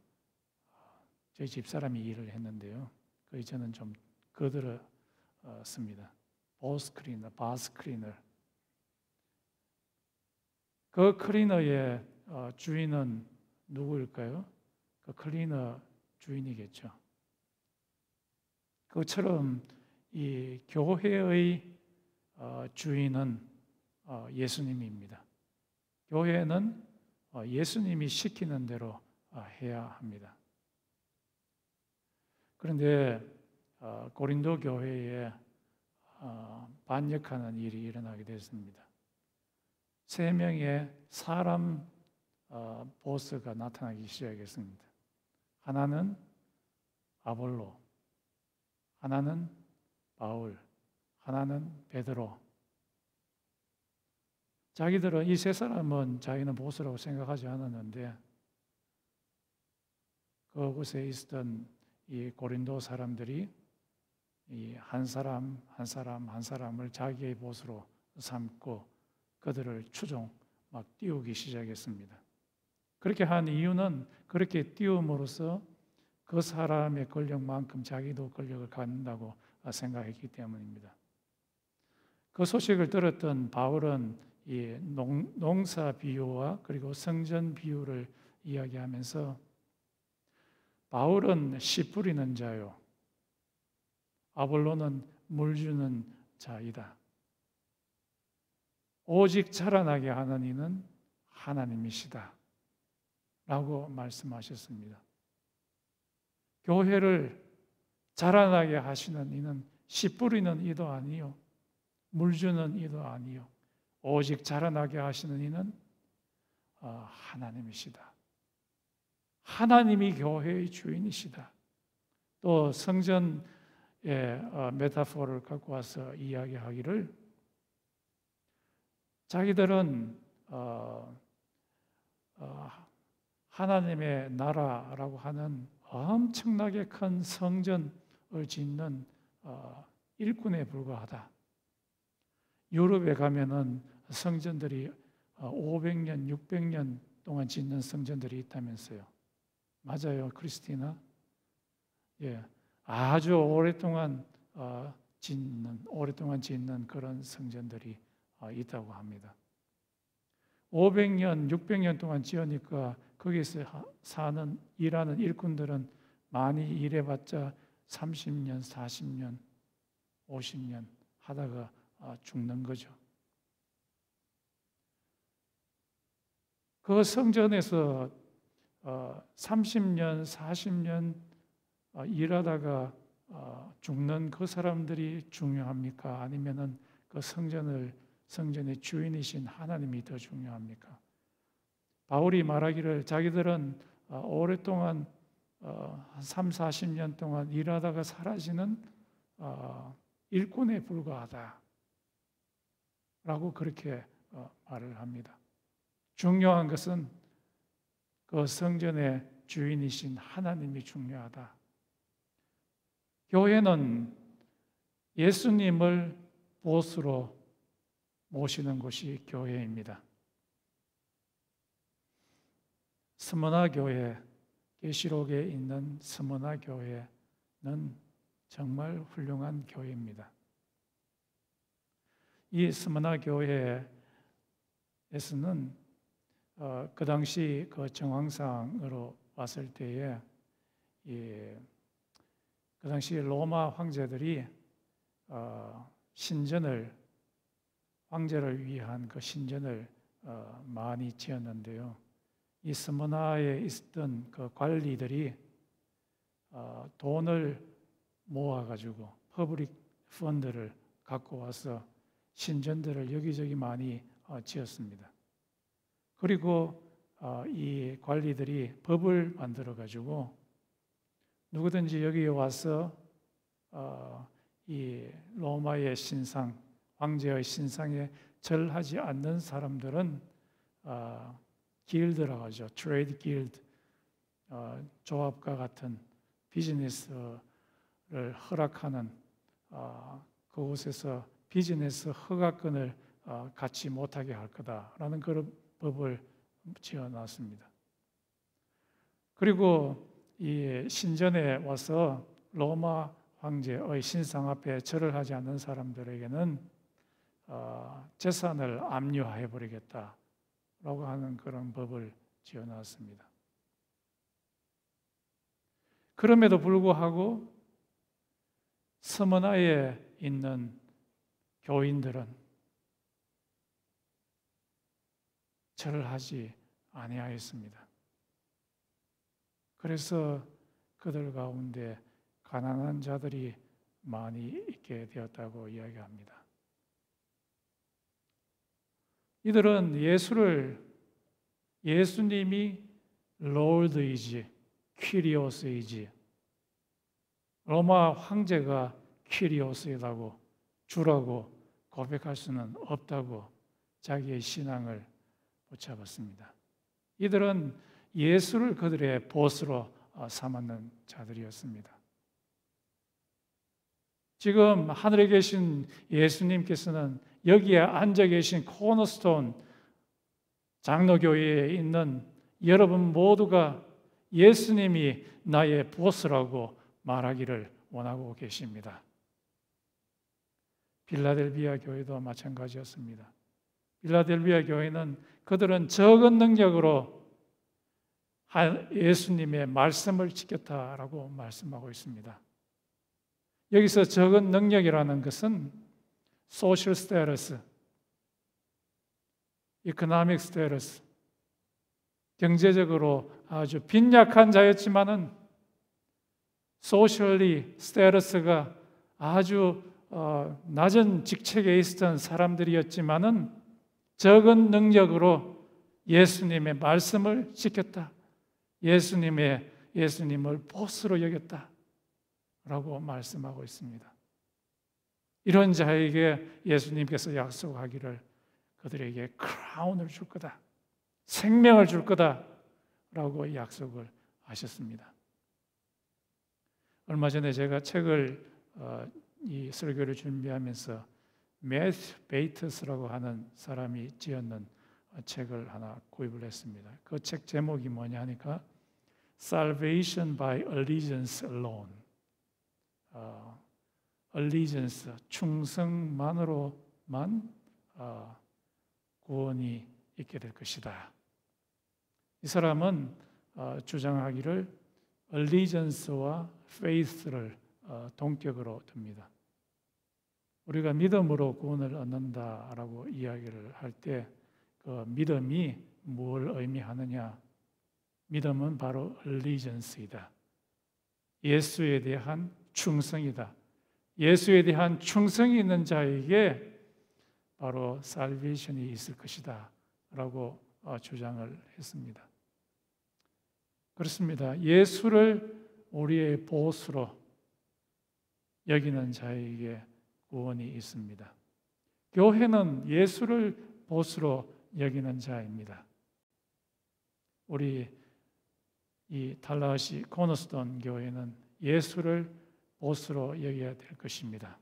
저희 집사람이 일을 했는데요. 그 저는 좀 거들었습니다. 바스 클리너. 그 클리너의 주인은 누구일까요? 그 클리너 주인이겠죠. 그처럼 이 교회의 주인은 예수님입니다. 교회는 예수님이 시키는 대로 해야 합니다. 그런데 고린도 교회에 반역하는 일이 일어나게 됐습니다. 3명의 사람 보스가 나타나기 시작했습니다. 하나는 아볼로, 하나는 바울, 하나는 베드로. 자기들은 이 3사람은 자기는 보스라고 생각하지 않았는데 그곳에 있었던 이 고린도 사람들이 이 한 사람 한 사람 한 사람을 자기의 보스로 삼고 그들을 추종 막 띄우기 시작했습니다. 그렇게 한 이유는 그렇게 띄움으로써 그 사람의 권력만큼 자기도 권력을 갖는다고 생각했기 때문입니다. 그 소식을 들었던 바울은 이 농사 비유와 그리고 성전 비유를 이야기하면서 바울은 씨 뿌리는 자요, 아볼로는 물 주는 자이다. 오직 자라나게 하는 이는 하나님이시다 라고 말씀하셨습니다. 교회를 자라나게 하시는 이는 씨 뿌리는 이도 아니요, 물 주는 이도 아니요, 오직 자라나게 하시는 이는 하나님이시다. 하나님이 교회의 주인이시다. 또 성전의 메타포를 갖고 와서 이야기하기를 자기들은 하나님의 나라라고 하는 엄청나게 큰 성전을 짓는 일꾼에 불과하다. 유럽에 가면은 성전들이 500년, 600년 동안 짓는 성전들이 있다면서요. 맞아요, 크리스티나? 예, 아주 오랫동안 짓는 그런 성전들이 있다고 합니다. 500년, 600년 동안 지으니까 거기서 일하는 일꾼들은 많이 일해봤자 30년, 40년, 50년 하다가 죽는 거죠. 그 성전에서 30년, 40년 일하다가 죽는 그 사람들이 중요합니까? 아니면은 그 성전의 주인이신 하나님이 더 중요합니까? 바울이 말하기를 자기들은 오랫동안 3, 40년 동안 일하다가 사라지는 일꾼에 불과하다 라고 그렇게 말을 합니다. 중요한 것은 그 성전의 주인이신 하나님이 중요하다. 교회는 예수님을 보스로 모시는 곳이 교회입니다. 스무나 교회, 계시록에 있는 스무나 교회는 정말 훌륭한 교회입니다. 이 스무나 교회에서는 그 당시 그 정황상으로 봤을 때에 그 당시 로마 황제들이 황제를 위한 그 신전을 많이 지었는데요. 이 스무나에 있었던 그 관리들이 돈을 모아가지고 퍼블릭 펀드를 갖고 와서 신전들을 여기저기 많이 지었습니다. 그리고 이 관리들이 법을 만들어가지고 누구든지 여기에 와서 이 로마의 신상, 황제의 신상에 절하지 않는 사람들은 길드라고 하죠. 트레이드 길드, 조합과 같은 비즈니스를 허락하는 그곳에서 비즈니스 허가권을 갖지 못하게 할 거다라는 그런 법을 지어놨습니다. 그리고 이 신전에 와서 로마 황제의 신상 앞에 절을 하지 않는 사람들에게는 재산을 압류해 버리겠다라고 하는 그런 법을 지어놨습니다. 그럼에도 불구하고 스무나에 있는 교인들은 절을 하지 아니하였습니다. 그래서 그들 가운데 가난한 자들이 많이 있게 되었다고 이야기합니다. 이들은 예수님이 롤드이지 퀴리오스이지 로마 황제가 퀴리오스이라고 주라고 고백할 수는 없다고 자기의 신앙을 붙잡았습니다. 이들은 예수를 그들의 보스로 삼았는 자들이었습니다. 지금 하늘에 계신 예수님께서는 여기에 앉아 계신 코너스톤 장로교회에 있는 여러분 모두가 예수님이 나의 보스라고 말하기를 원하고 계십니다. 빌라델비아 교회도 마찬가지였습니다. 빌라델비아 교회는 그들은 적은 능력으로 예수님의 말씀을 지켰다라고 말씀하고 있습니다. 여기서 적은 능력이라는 것은 소셜 스테러스, 이코노믹 스테러스, 경제적으로 아주 빈약한 자였지만은 소셜리 스테러스가 아주 낮은 직책에 있었던 사람들이었지만은 적은 능력으로 예수님의 말씀을 지켰다. 예수님을 보스로 여겼다라고 말씀하고 있습니다. 이런 자에게 예수님께서 약속하기를 그들에게 크라운을 줄 거다, 생명을 줄 거다라고 약속을 하셨습니다. 얼마 전에 제가 책을 이 설교를 준비하면서 매튜 베이터스라고 하는 사람이 지었는 책을 하나 구입을 했습니다. 그 책 제목이 뭐냐 하니까 Salvation by Allegiance Alone. Allegiance, 충성만으로만 구원이 있게 될 것이다. 이 사람은 주장하기를 Allegiance와 Faith를 동격으로 둡니다. 우리가 믿음으로 구원을 얻는다라고 이야기를 할 때 그 믿음이 뭘 의미하느냐? 믿음은 바로 allegiance이다. 예수에 대한 충성이다. 예수에 대한 충성이 있는 자에게 바로 살베이션이 있을 것이다 라고 주장을 했습니다. 그렇습니다. 예수를 우리의 보스로 여기는 자에게 구원이 있습니다. 교회는 예수를 보스로 여기는 자입니다. 우리 이 달라시 코너스톤 교회는 예수를 보스로 여겨야 될 것입니다.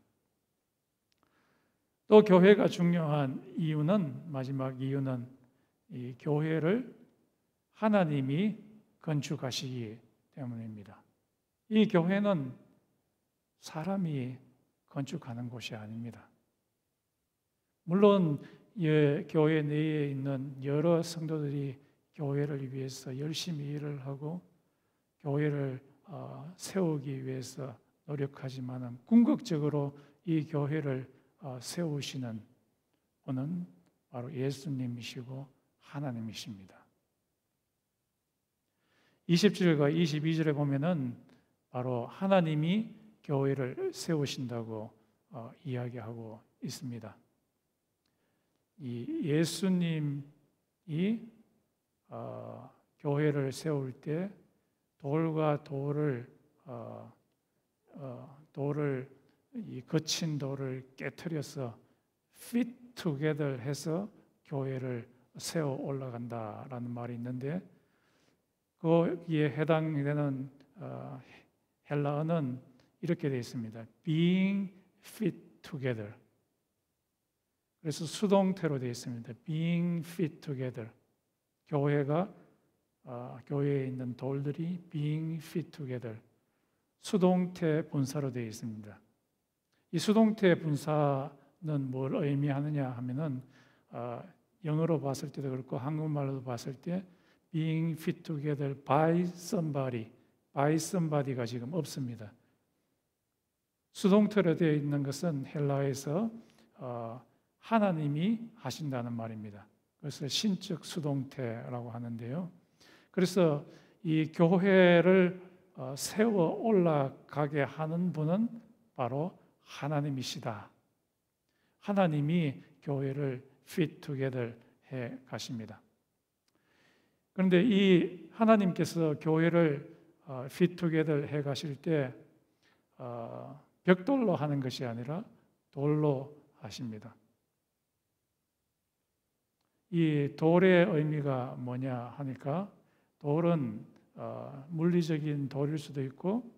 또 교회가 중요한 이유는, 마지막 이유는 이 교회를 하나님이 건축하시기 때문입니다. 이 교회는 사람이 건축하는 곳이 아닙니다. 물론 교회 내에 있는 여러 성도들이 교회를 위해서 열심히 일을 하고 교회를 세우기 위해서 노력하지만 궁극적으로 이 교회를 세우시는 분은 바로 예수님이시고 하나님이십니다. 20절과 22절에 보면은 바로 하나님이 교회를 세우신다고 이야기하고 있습니다. 이 예수님이 교회를 세울 때 돌과 돌을 이 거친 돌을 깨트려서 fit together 해서 교회를 세워 올라간다라는 말이 있는데 거기에 해당되는 헬라어는 이렇게 되어 있습니다. being fit together. 그래서 수동태로 되어 있습니다. being fit together. 교회에 있는 돌들이 being fit together. 수동태 분사로 되어 있습니다. 이 수동태 분사는 뭘 의미하느냐 하면은 영어로 봤을 때도 그렇고 한국말로 봤을 때 being fit together by somebody가 지금 없습니다. 수동태로 되어 있는 것은 헬라어에서 하나님이 하신다는 말입니다. 그래서 신적 수동태라고 하는데요. 그래서 이 교회를 세워 올라가게 하는 분은 바로 하나님이시다. 하나님이 교회를 fit together 해 가십니다. 그런데 이 하나님께서 교회를 fit together 해 가실 때 벽돌로 하는 것이 아니라 돌로 하십니다. 이 돌의 의미가 뭐냐 하니까 돌은 물리적인 돌일 수도 있고,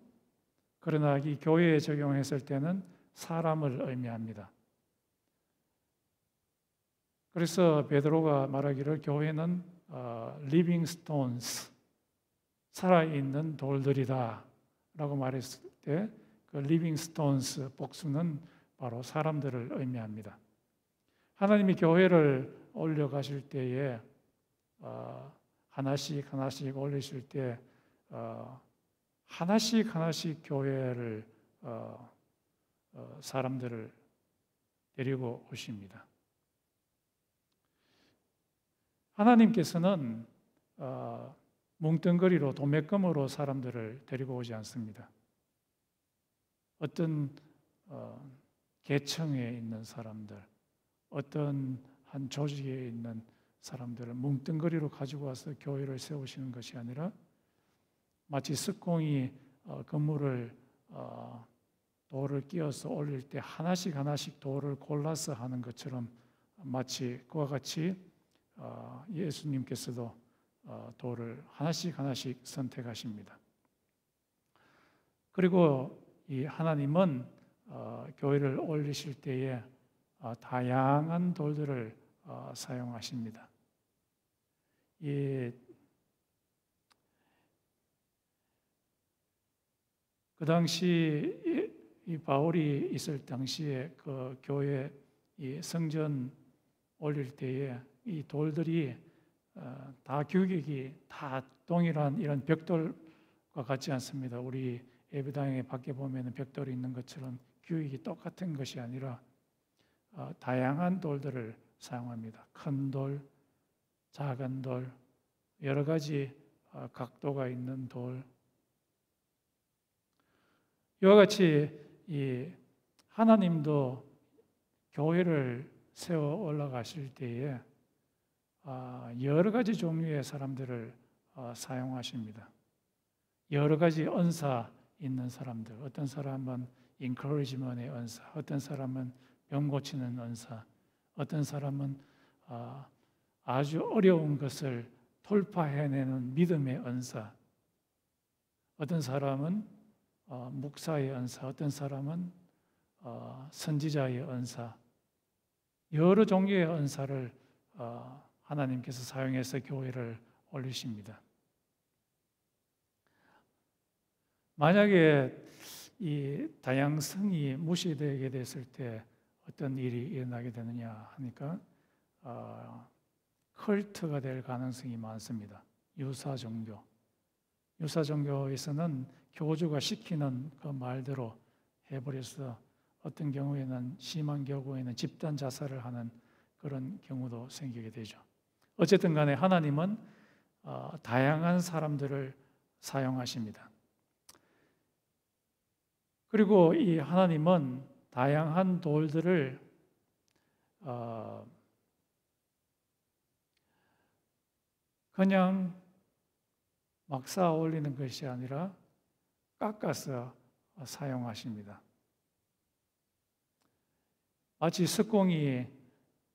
그러나 이 교회에 적용했을 때는 사람을 의미합니다. 그래서 베드로가 말하기를 교회는 living stones, 살아있는 돌들이다 라고 말했을 때 그 living stones 복수는 바로 사람들을 의미합니다. 하나님이 교회를 올려가실 때에 하나씩 하나씩 올리실 때 하나씩 하나씩 교회를 사람들을 데리고 오십니다. 하나님께서는 뭉뚱그리로 도매금으로 사람들을 데리고 오지 않습니다. 어떤 계층에 있는 사람들, 어떤 한 조직에 있는 사람들을 뭉뚱그리로 가지고 와서 교회를 세우시는 것이 아니라 마치 석공이 건물을 돌을 끼워서 올릴 때 하나씩 하나씩 돌을 골라서 하는 것처럼 마치 그와 같이 예수님께서도 돌을 하나씩 하나씩 선택하십니다. 그리고 이 하나님은 교회를 올리실 때에 다양한 돌들을 사용하십니다. 그 당시 이 바울이 있을 당시에 그 교회 이 성전 올릴 때에 이 돌들이 다 규격이 다 동일한 이런 벽돌과 같지 않습니다. 우리 예배당에 밖에 보면 벽돌이 있는 것처럼 규격이 똑같은 것이 아니라 다양한 돌들을 사용합니다. 큰 돌, 작은 돌, 여러 가지 각도가 있는 돌. 이와 같이 이 하나님도 교회를 세워 올라가실 때에 여러 가지 종류의 사람들을 사용하십니다. 여러 가지 은사 있는 사람들, 어떤 사람은 encouragement의 은사, 어떤 사람은 병 고치는 은사, 어떤 사람은 아주 어려운 것을 돌파해내는 믿음의 은사, 어떤 사람은 목사의 은사, 어떤 사람은 선지자의 은사, 여러 종류의 은사를 하나님께서 사용해서 교회를 올리십니다. 만약에 이 다양성이 무시되게 됐을 때 어떤 일이 일어나게 되느냐 하니까 컬트가 될 가능성이 많습니다. 유사 종교. 유사 종교에서는 교주가 시키는 그 말대로 해버려서 어떤 경우에는 심한 경우에는 집단 자살을 하는 그런 경우도 생기게 되죠. 어쨌든 간에 하나님은 다양한 사람들을 사용하십니다. 그리고 이 하나님은 다양한 돌들을 그냥 막 쌓아 올리는 것이 아니라 깎아서 사용하십니다. 마치 석공이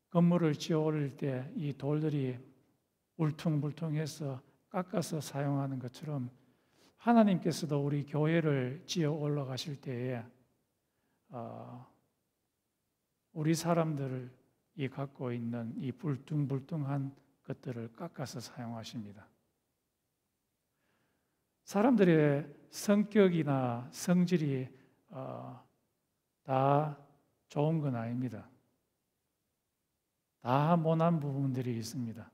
건물을 지어 올릴 때 이 돌들이 울퉁불퉁해서 깎아서 사용하는 것처럼 하나님께서도 우리 교회를 지어 올라가실 때에 우리 사람들이 갖고 있는 이 불퉁불퉁한 것들을 깎아서 사용하십니다. 사람들의 성격이나 성질이 다 좋은 건 아닙니다. 다 모난 부분들이 있습니다.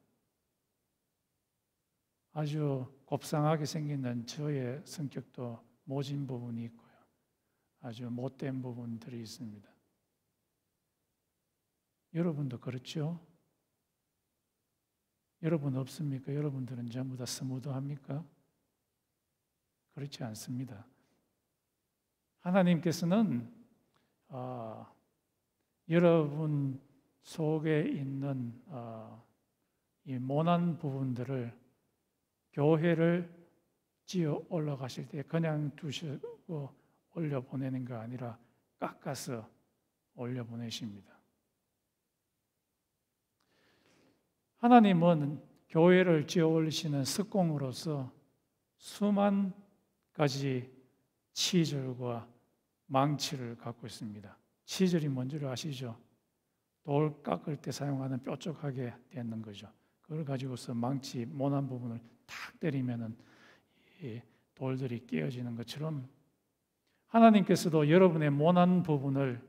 아주 곱상하게 생긴 저의 성격도 모진 부분이 있고요. 아주 못된 부분들이 있습니다. 여러분도 그렇죠? 여러분 없습니까? 여러분들은 전부 다 스무드합니까? 그렇지 않습니다. 하나님께서는 여러분 속에 있는 이 모난 부분들을 교회를 지어 올라가실 때 그냥 두시고 올려보내는 게 아니라 깎아서 올려보내십니다. 하나님은 교회를 지어 올리시는 석공으로서 수만 가지 치절과 망치를 갖고 있습니다. 치절이 뭔지를 아시죠? 돌 깎을 때 사용하는 뾰족하게 되는 거죠. 그걸 가지고서 망치 모난 부분을 탁 때리면은 이 돌들이 깨어지는 것처럼 하나님께서도 여러분의 모난 부분을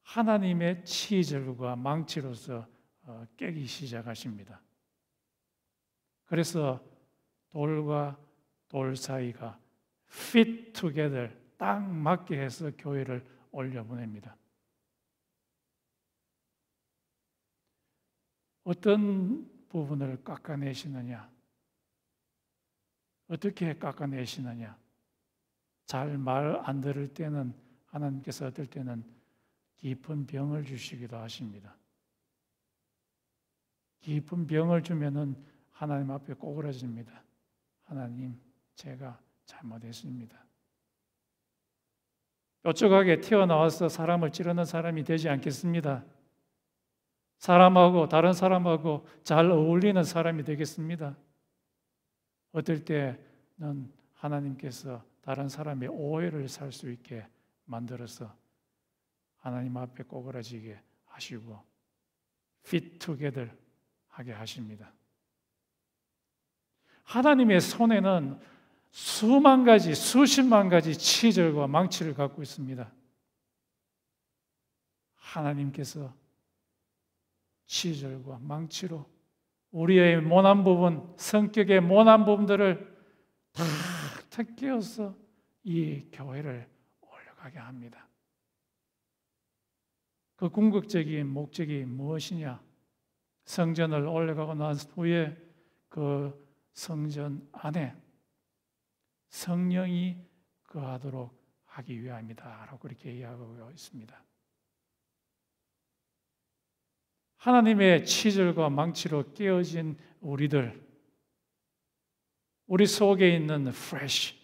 하나님의 치절과 망치로서 깨기 시작하십니다. 그래서 돌과 돌 사이가 fit together, 딱 맞게 해서 교회를 올려보냅니다. 어떤 부분을 깎아내시느냐? 어떻게 깎아내시느냐? 잘 말 안 들을 때는 하나님께서 어떨 때는 깊은 병을 주시기도 하십니다. 깊은 병을 주면은 하나님 앞에 꼬그라집니다. 하나님, 제가 잘못했습니다. 뾰족하게 튀어나와서 사람을 찌르는 사람이 되지 않겠습니다. 사람하고 다른 사람하고 잘 어울리는 사람이 되겠습니다. 어떨 때는 하나님께서 다른 사람의 오해를 살 수 있게 만들어서 하나님 앞에 꼬그라지게 하시고 fit together 하게 하십니다. 하나님의 손에는 수만 가지, 수십만 가지 치절과 망치를 갖고 있습니다. 하나님께서 치절과 망치로 우리의 모난 부분, 성격의 모난 부분들을 탁탁 끼워서 이 교회를 올라가게 합니다. 그 궁극적인 목적이 무엇이냐? 성전을 올라가고 난 후에 그 성전 안에 성령이 거하도록 하기 위함이다 라고 그렇게 이야기하고 있습니다. 하나님의 치절과 망치로 깨어진 우리들, 우리 속에 있는 flesh,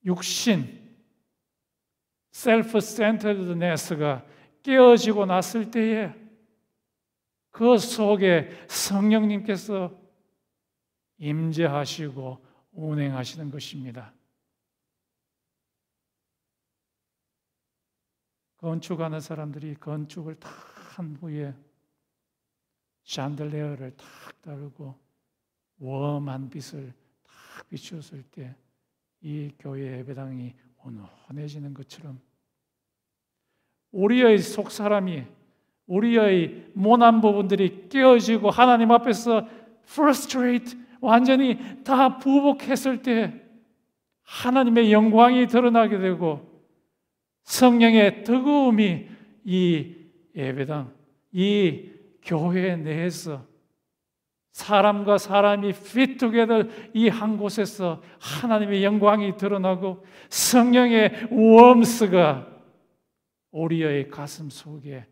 육신, self-centeredness가 깨어지고 났을 때에 그 속에 성령님께서 임재하시고 운행하시는 것입니다. 건축하는 사람들이 건축을 다 한 후에 샹들레어를 탁 달고 웜한 빛을 탁 비추었을 때 이 교회 예배당이 온온해지는 것처럼 우리의 속사람이, 우리의 모난 부분들이 깨어지고 하나님 앞에서 frustrate, 완전히 다 부복했을 때 하나님의 영광이 드러나게 되고 성령의 뜨거움이 이 예배당, 이 교회 내에서 사람과 사람이 fit together 이 한 곳에서 하나님의 영광이 드러나고 성령의 웜스가 우리의 가슴 속에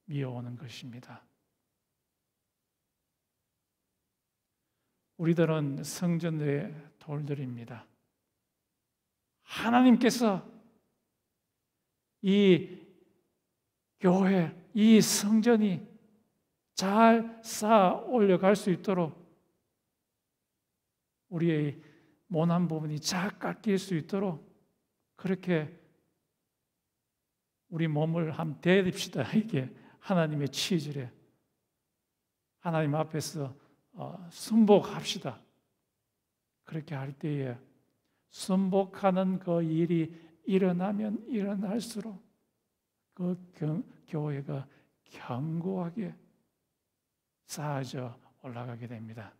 미어오는 것입니다. 우리들은 성전의 돌들입니다. 하나님께서 이 교회, 이 성전이 잘 쌓아 올려갈 수 있도록 우리의 모난 부분이 잘 깎일 수 있도록 그렇게 우리 몸을 한번 대립시다. 이게 하나님의 치질에 하나님 앞에서 순복합시다. 그렇게 할 때에 순복하는 그 일이 일어나면 일어날수록 그 교회가 견고하게 쌓아져 올라가게 됩니다.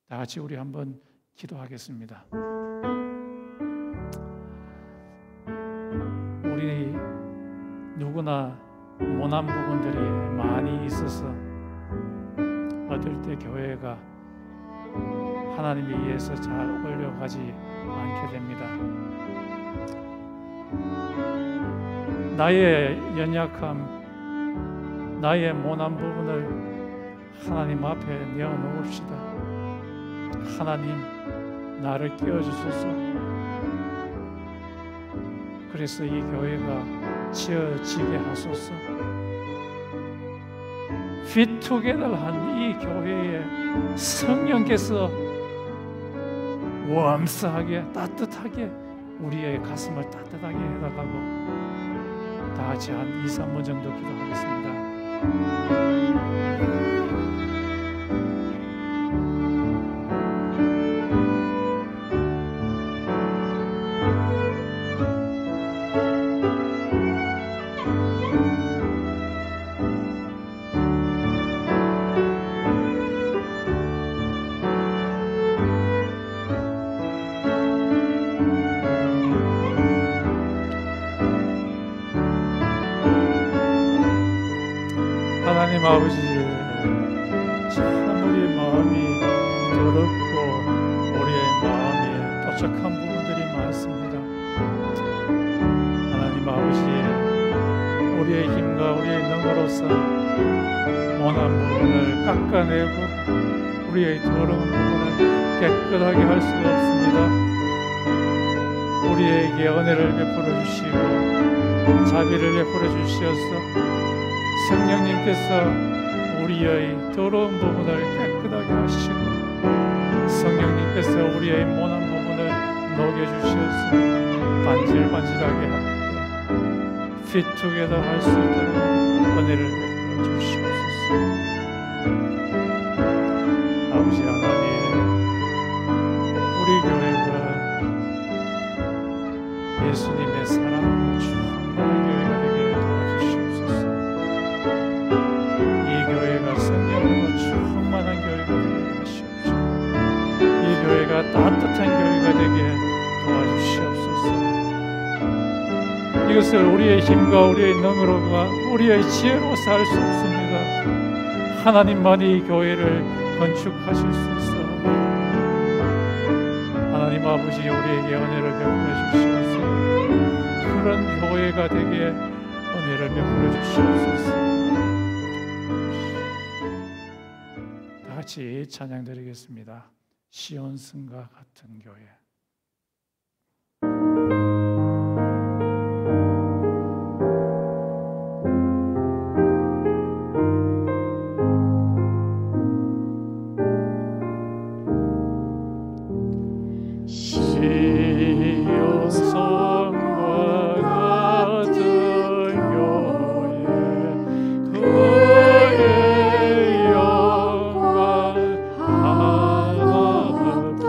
다 같이 우리 한번 기도하겠습니다. 우리 누구나 모난 부분들이 많이 있어서 어떨 때 교회가 하나님에 의해서 잘 올려가지 않게 됩니다. 나의 연약함, 나의 모난 부분을 하나님 앞에 내어놓읍시다. 하나님, 나를 끼워주소서. 그래서 이 교회가 지어지게 하소서. fit together 한 이 교회에 성령께서 웜스하게 따뜻하게 우리의 가슴을 따뜻하게 해달라고 다 같이 한 2, 3분 정도 기도하겠습니다. 하나님 아버지, 참 우리의 마음이 더럽고 우리의 마음이 도착한 부분들이 많습니다. 하나님 아버지, 우리의 힘과 우리의 능으로서 모난 부분을 깎아내고 우리의 더러운 부분을 깨끗하게 할 수가 없습니다. 우리에게 은혜를 베풀어 주시고 자비를 베풀어 주시어서 성령님께서 우리의 더러운 부분을 깨끗하게 하시고 성령님께서 우리의 모난 부분을 녹여주셔서 반질반질하게 하고 fit together 할 수 있도록 은혜를 베풀어 주시옵소서. 아버지 하나님, 우리 교회가 예수님의 사랑으로 충만한 교회가 되게 도와주시옵소서. 이 교회가 성령으로 충만한 교회가 되게 하시옵소서. 이 교회가 따뜻한 교회가 되게 도와주시옵소서. 이것을 우리의 힘과 우리의 능으로가 우리의 지혜로서 할 수 없습니다. 하나님만이 이 교회를 건축하실 수 있사오니 하나님 아버지, 우리에게 은혜를 베풀어 주시옵소서. 그런 교회가 되게 은혜를 베풀어 주시옵소서. 다 같이 찬양 드리겠습니다. 시온 성과 같은 교회. 시온 성과 같은 교회, 그의 영광 하나보다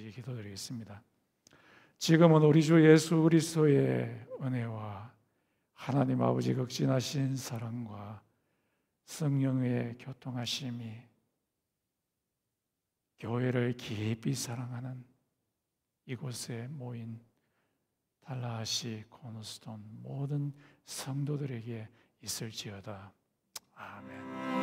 간절히 기도드리겠습니다. 지금은 우리 주 예수 그리스도의 은혜와 하나님 아버지 극진하신 사랑과 성령의 교통하심이 교회를 깊이 사랑하는 이곳에 모인 달라하시 코너스톤 모든 성도들에게 있을지어다. 아멘.